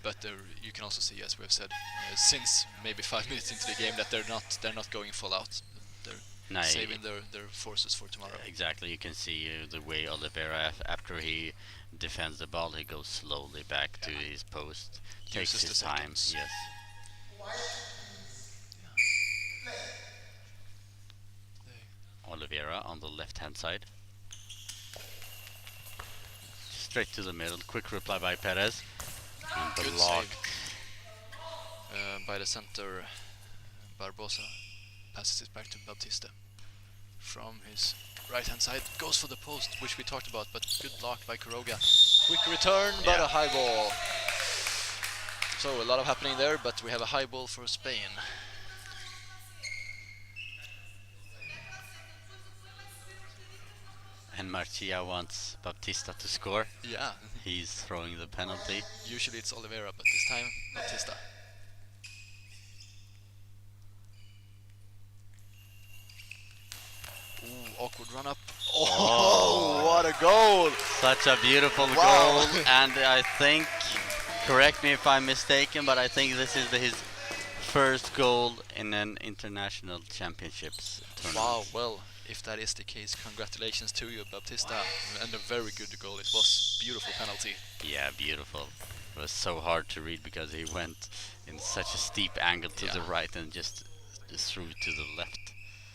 But you can also see, as we have said, since maybe 5 minutes into the game, that they're not going full out. They're saving their forces for tomorrow.
Exactly. You can see the way Oliveira, after he defends the ball, he goes slowly back to his post, takes his time. Yes. Oliveira on the left-hand side. Straight to the middle. Quick reply by Perez. And
Good
blocked.
Save by the center. Barbosa passes it back to Bautista. From his right-hand side, goes for the post, which we talked about, but good block by Quiroga. Quick return, but a high ball. So a lot of happening there, but we have a high ball for Spain.
And Marcia wants Bautista to score.
Yeah.
He's throwing the penalty.
Usually it's Oliveira, but this time Bautista. Ooh, awkward run up. Oh, what a goal!
Such a beautiful
Wow.
goal. And I think, correct me if I'm mistaken, but I think this is his first goal in an international championships tournament.
Wow, well, if that is the case, congratulations to you, Baptista, and a very good goal. It was beautiful penalty.
Yeah, beautiful. It was so hard to read because he went in such a steep angle to the
Yeah.
right and just threw to the left.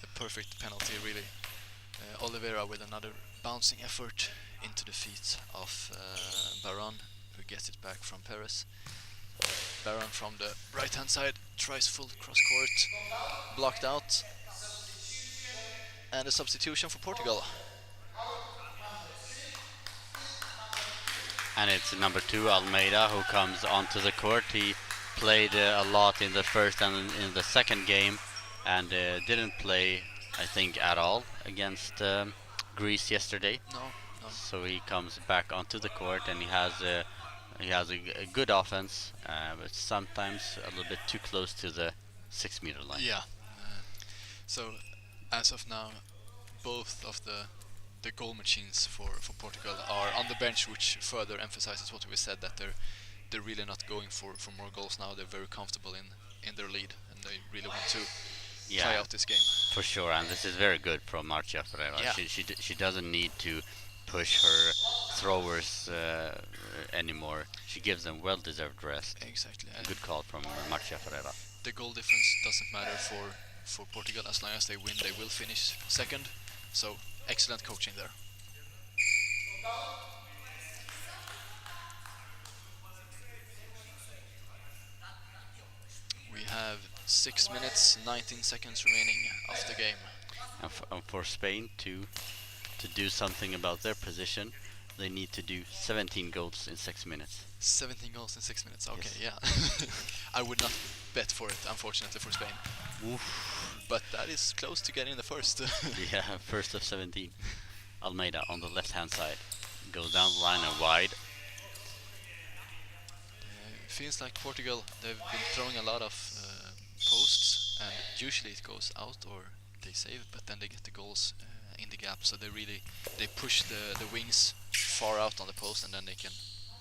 A perfect penalty, really. Oliveira with another bouncing effort into the feet of Baron, who gets it back from Perez. Baron from the right hand side tries full cross court, blocked out. And a substitution for Portugal.
And it's number 2, Almeida, who comes onto the court. He played a lot in the first and in the second game, and didn't play, I think, at all against Greece yesterday.
No.
So he comes back onto the court, and he has a good offense, but sometimes a little bit too close to the 6-meter line.
Yeah. So as of now, both of the goal machines for Portugal are on the bench, which further emphasizes what we said, that they're really not going for more goals now. They're very comfortable in their lead, and they really want to try out this game.
For sure, and this is very good from Marcia Ferreira.
Yeah.
She doesn't need to push her throwers anymore. She gives them well-deserved rest.
Exactly.
Good call from Marcia Ferreira.
The goal difference doesn't matter for Portugal. As long as they win, they will finish second. So excellent coaching there. We have 6 minutes, 19 seconds remaining of the game.
And for Spain to do something about their position, they need to do 17 goals in 6 minutes.
17 goals in 6 minutes. Okay,
Yes.
yeah. I would not bet for it, unfortunately, for Spain.
Oof.
But that is close to getting the first.
Yeah, first of 17. Almeida on the left-hand side goes down the line and wide.
Feels like Portugal, they've been throwing a lot of posts, and usually it goes out or they save it, but then they get the goals in the gap. So they push the wings far out on the post, and then they can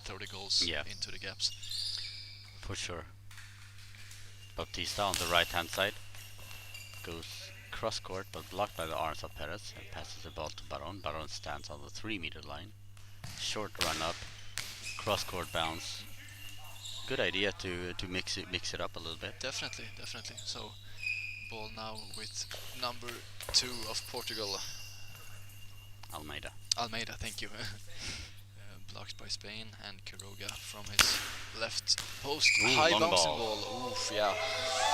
throw the goals into the gaps.
For sure. Baptista on the right-hand side goes cross court, but blocked by the arms of Perez, and passes the ball to Baron. Baron stands on the 3-meter line. Short run up, cross court bounce. Good idea to mix it up a little bit.
Definitely. So ball now with number 2 of Portugal.
Almeida.
Almeida, thank you. Blocked by Spain, and Quiroga from his left post.
Ooh,
High
long
bouncing
ball.
ball. Oof, yeah.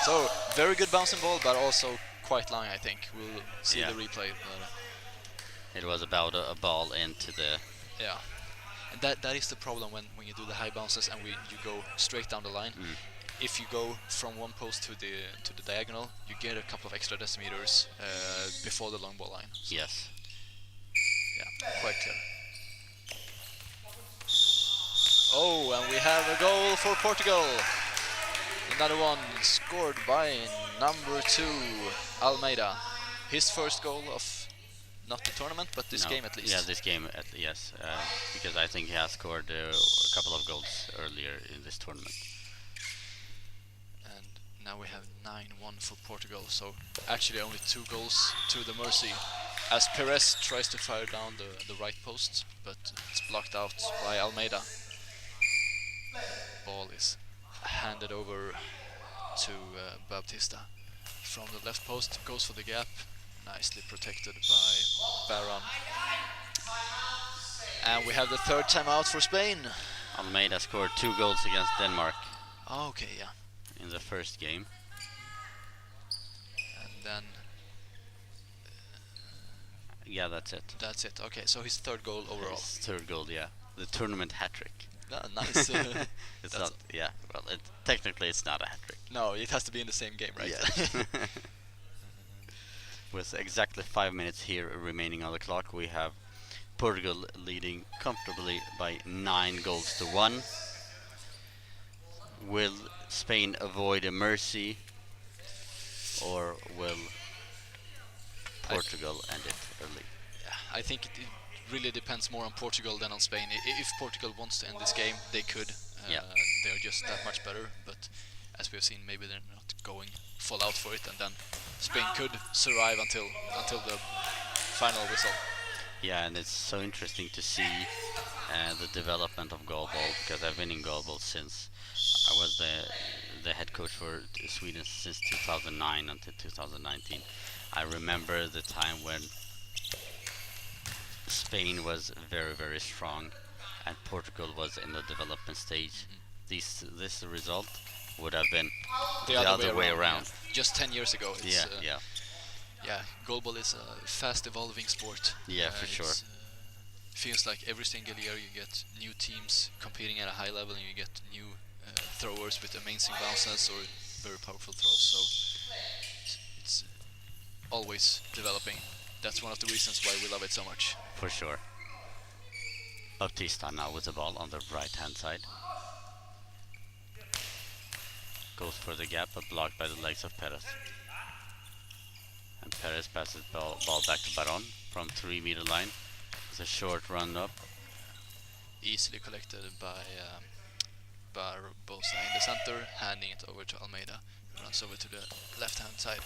So very good bouncing ball, but also quite long, I think. We'll see the replay. But,
It was about a ball into the...
yeah. And that is the problem when you do the high bounces and you go straight down the line. If you go from one post to the diagonal, you get a couple of extra decimeters before the long ball line. So
Yes.
yeah, quite clear. Oh, and we have a goal for Portugal. Another one scored by number 2, Almeida. His first goal of not the tournament, but this game at least.
Yeah, this game, yes. Because I think he has scored a couple of goals earlier in this tournament.
And now we have 9-1 for Portugal. So actually only 2 goals to the mercy, as Perez tries to fire down the right post, but it's blocked out by Almeida. Ball is handed over to Baptista from the left post, goes for the gap, nicely protected by Baron. And we have the third timeout for Spain.
Almeida scored 2 goals against Denmark
Okay, yeah.
in the first game.
And then
Yeah, that's it.
that's it. Okay, so his third goal overall.
His third goal, yeah. The tournament hat-trick.
Ah, nice.
It's
That's
not, yeah, well, technically it's not a hat-trick.
No, it has to be in the same game, right?
Yes. With exactly 5 minutes here remaining on the clock, we have Portugal leading comfortably by 9 goals to 1. Will Spain avoid a mercy, or will Portugal end it early?
I think it really depends more on Portugal than on Spain. If Portugal wants to end this game, they could.
Yeah.
They're just that much better, but as we have seen, maybe they're not going full out for it, and then Spain could survive until the final whistle.
Yeah, and it's so interesting to see the development of goalball, because I've been in goalball since I was the head coach for Sweden since 2009 until 2019. I remember the time when Spain was very, very strong and Portugal was in the development stage. This result would have been the other way around.
Yeah. Just 10 years ago. It's,
Yeah.
goalball is a fast evolving sport.
Yeah, for sure.
Feels like every single year you get new teams competing at a high level, and you get new throwers with amazing bounces or very powerful throws. So it's always developing. That's one of the reasons why we love it so much.
For sure. Bautista now with the ball on the right hand side. Goes for the gap, but blocked by the legs of Perez. And Perez passes ball back to Baron from 3-meter line. It's a short run up.
Easily collected by Barbosa in the center, handing it over to Almeida, who runs over to the left-hand side.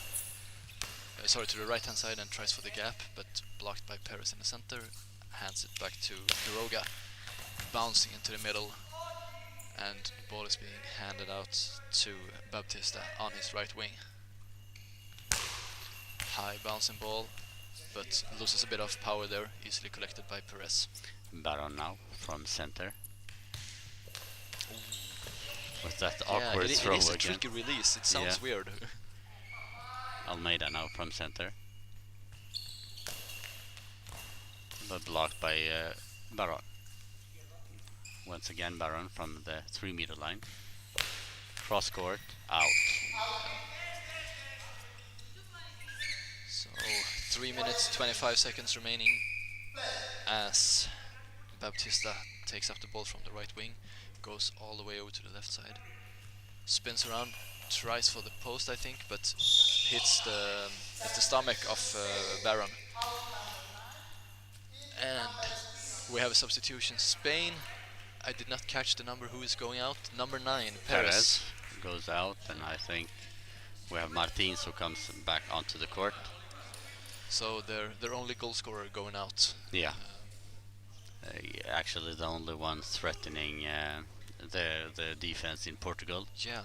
To the right-hand side and tries for the gap, but blocked by Perez in the center. Hands it back to Quiroga, bouncing into the middle, and the ball is being handed out to Bautista on his right wing. High bouncing ball, but loses a bit of power there, easily collected by Perez.
Baron now from center. With that awkward throw
it is a
again.
tricky release, it sounds weird.
Almeida now from center. But blocked by Baron. Once again Baron from the 3-meter line. Cross court, out.
So 3 minutes 25 seconds remaining as Bautista takes up the ball from the right wing, goes all the way over to the left side, spins around, tries for the post I think, but hits the stomach of Baron. And we have a substitution. Spain, I did not catch the number who is going out. Number 9, Perez.
Goes out, and I think we have Martins who comes back onto the court.
So their only goal scorer going out.
Yeah. Actually the only one threatening the defense in Portugal.
Yeah.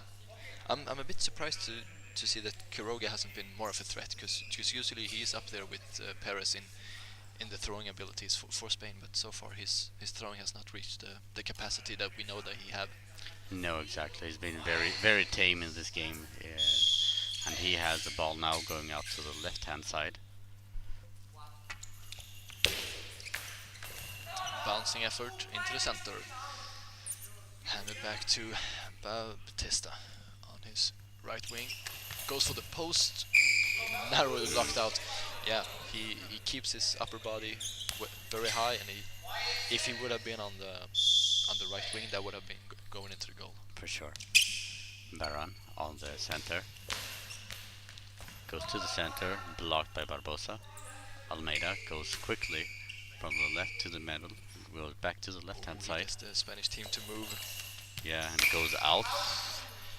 I'm a bit surprised to see that Quiroga hasn't been more of a threat, because usually he's up there with Perez in the throwing abilities for Spain, but so far his throwing has not reached the capacity that we know that he have.
No, exactly. He's been very, very tame in this game, and he has the ball now going out to the left-hand side.
Bouncing effort into the center. Handed back to Bautista on his right wing. Goes for the post. Narrowly blocked out. Yeah, he keeps his upper body very high, and if he would have been on the right wing, that would have been going into the goal.
For sure. Baron on the center. Goes to the center, blocked by Barbosa. Almeida goes quickly from the left to the middle, goes back to the left-hand side.
Gets the Spanish team to move.
Yeah, and goes out.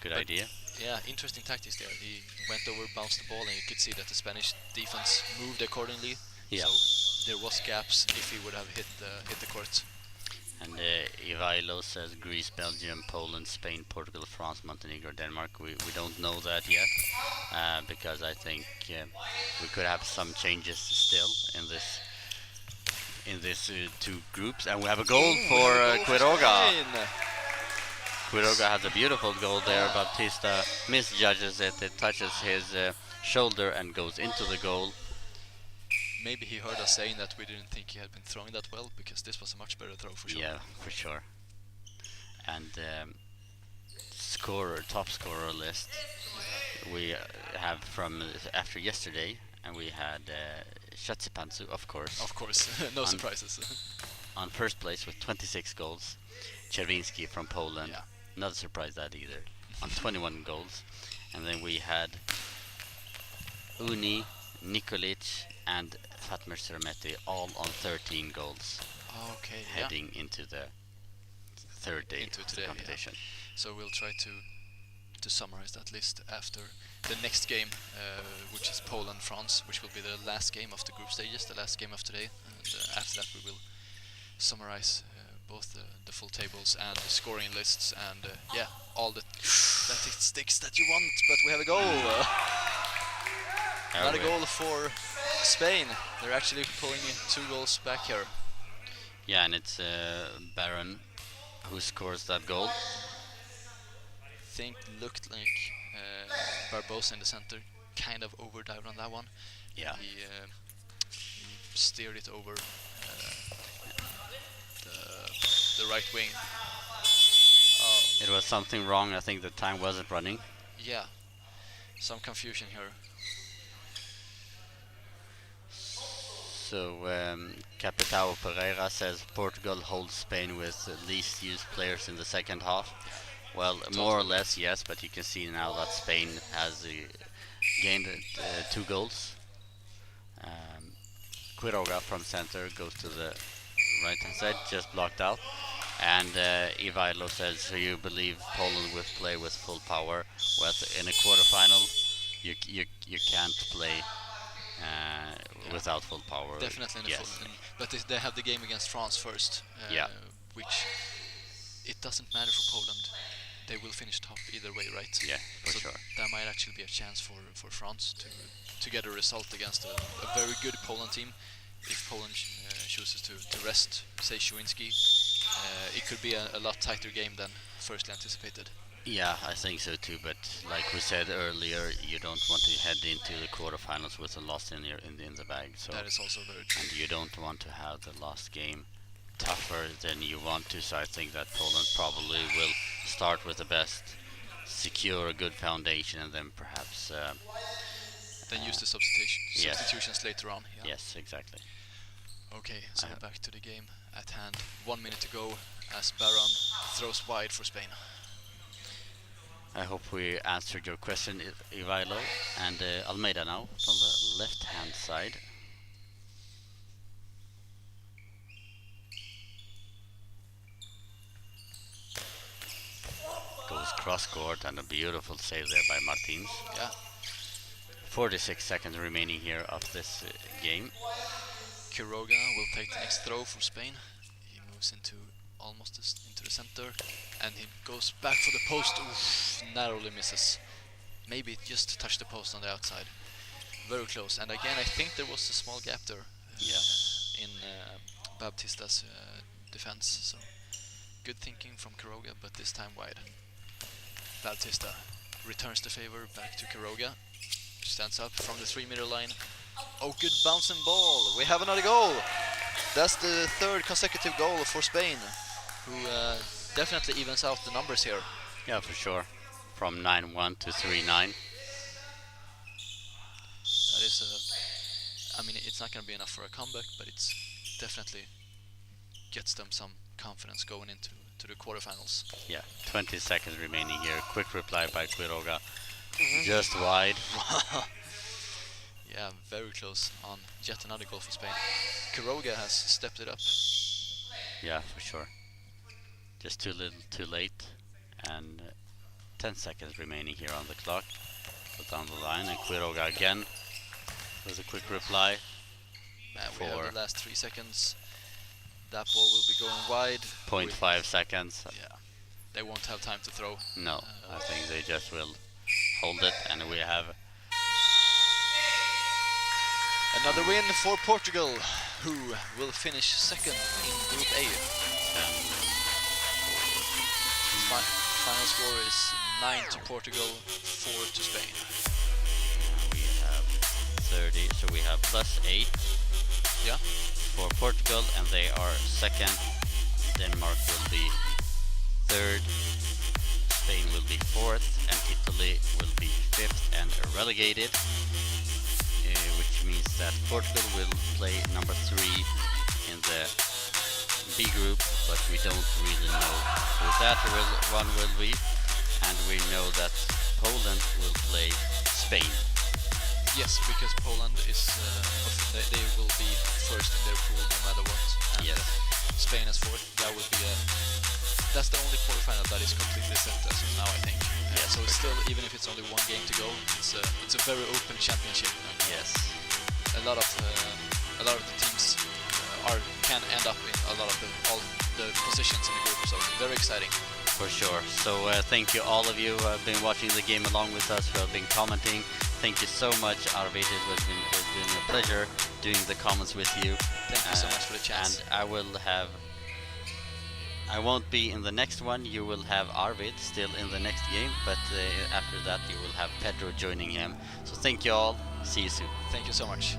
Good idea.
Yeah, interesting tactics there. He went over, bounced the ball, and you could see that the Spanish defense moved accordingly.
Yeah.
So there was gaps if he would have hit the court.
And Ivailo says Greece, Belgium, Poland, Spain, Portugal, France, Montenegro, Denmark. We don't know that yet, because I think we could have some changes still in this two groups. And we have a goal for Quiroga. Quiroga has a beautiful goal there. Bautista misjudges it. It touches his shoulder and goes into the goal.
Maybe he heard us saying that we didn't think he had been throwing that well, because this was a much better throw for sure.
Yeah, for sure. And top scorer list we have from after yesterday, and we had Shatsipansu, of course.
Of course, no surprises.
On first place with 26 goals. Czerwinski from Poland, not a surprise that either, on 21 goals. And then we had Uni, Nikolic, and Fatmir Sermeti all on 13 goals.
Okay,
heading into the third day of the competition.
So we'll try to to summarize that list after the next game, which is Poland-France, which will be the last game of the group stages, the last game of today. And after that we will summarize both the full tables and the scoring lists and yeah, all the statistics that you want. But we have a goal! Another goal for Spain. They're actually pulling 2 goals back here.
Yeah, and it's Baron who scores that goal.
Think looked like Barbosa in the center kind of overdived on that one.
Yeah.
He steered it over the right wing.
It was something wrong. I think the time wasn't running.
Yeah, some confusion here.
So Capitao Pereira says Portugal holds Spain with the least used players in the second half. Well, more or less, yes, but you can see now that Spain has gained 2 goals. Quiroga from center goes to the right-hand side, just blocked out. And Ivailo says, so you believe Poland will play with full power? Well, in a quarterfinal, you can't play without full power.
Definitely in a
yes.
full, but they have the game against France first, which it doesn't matter for Poland. They will finish top either way, right?
Yeah, for sure.
That might actually be a chance for France to get a result against a very good Poland team. If Poland chooses to rest, say, Szywinski, it could be a lot tighter game than firstly anticipated.
Yeah, I think so too. But like we said earlier, you don't want to head into the quarterfinals with a loss in the bag. So
that is also very true.
And you don't want to have the last game tougher than you want to. So I think that Poland probably will start with the best, secure a good foundation, and then perhaps
then use the substitutions later on. Yeah.
Yes, exactly.
Okay, so back to the game at hand. 1 minute to go as Baron throws wide for Spain.
I hope we answered your question, Ivailo. And Almeida now from the left-hand side. Goes cross-court, and a beautiful save there by Martins.
Yeah.
46 seconds remaining here of this game.
Quiroga will take the next throw for Spain. He moves almost into the center, and he goes back for the post. Oof, narrowly misses. Maybe it just touched the post on the outside. Very close. And again, I think there was a small gap there in Baptista's defense. So good thinking from Quiroga, but this time wide. Baptista returns the favor back to Quiroga. Stands up from the 3-meter line. Oh, good bouncing ball. We have another goal. That's the 3rd consecutive goal for Spain, who definitely evens out the numbers here.
Yeah, for sure. From 9-1 to 3-9.
That is I mean, it's not going to be enough for a comeback, but it's definitely gets them some confidence going into the quarterfinals.
Yeah, 20 seconds remaining here. Quick reply by Quiroga. Just wide.
Yeah, very close on yet another goal for Spain. Quiroga has stepped it up.
Yeah, for sure. Just too little, too late. And 10 seconds remaining here on the clock. Put down the line, and Quiroga again with a quick reply.
We have the last 3 seconds. That ball will be going wide.
0.5 seconds.
Yeah, they won't have time to throw.
No, I think they just will hold it, and we have
another win for Portugal, who will finish 2nd in Group A. Final score is 9 to Portugal, 4 to Spain.
We have 30, so we have +8 for Portugal, and they are 2nd. Denmark will be 3rd. Spain will be 4th, and Italy will be 5th and relegated. Which means that Portugal will play number 3 in the B group, but we don't really know who that one will be. And we know that Poland will play Spain.
Yes, because Poland is they will be 1st in their pool no matter what. And
yes.
Spain as 4th. That will be a that's the only quarterfinal that is completely set as of now, I think.
Yes,
So
for
it's still, even if it's only one game to go, it's a very open championship.
Yes.
A lot of the teams can end up in all the positions in the group, so very exciting.
For sure. So thank you all of you who have been watching the game along with us, who have been commenting. Thank you so much, Arvid. It's been a pleasure doing the comments with you.
Thank you so much for the chance.
And I won't be in the next one. You will have Arvid still in the next game, but after that you will have Pedro joining him. So thank you all. See you soon.
Thank you so much.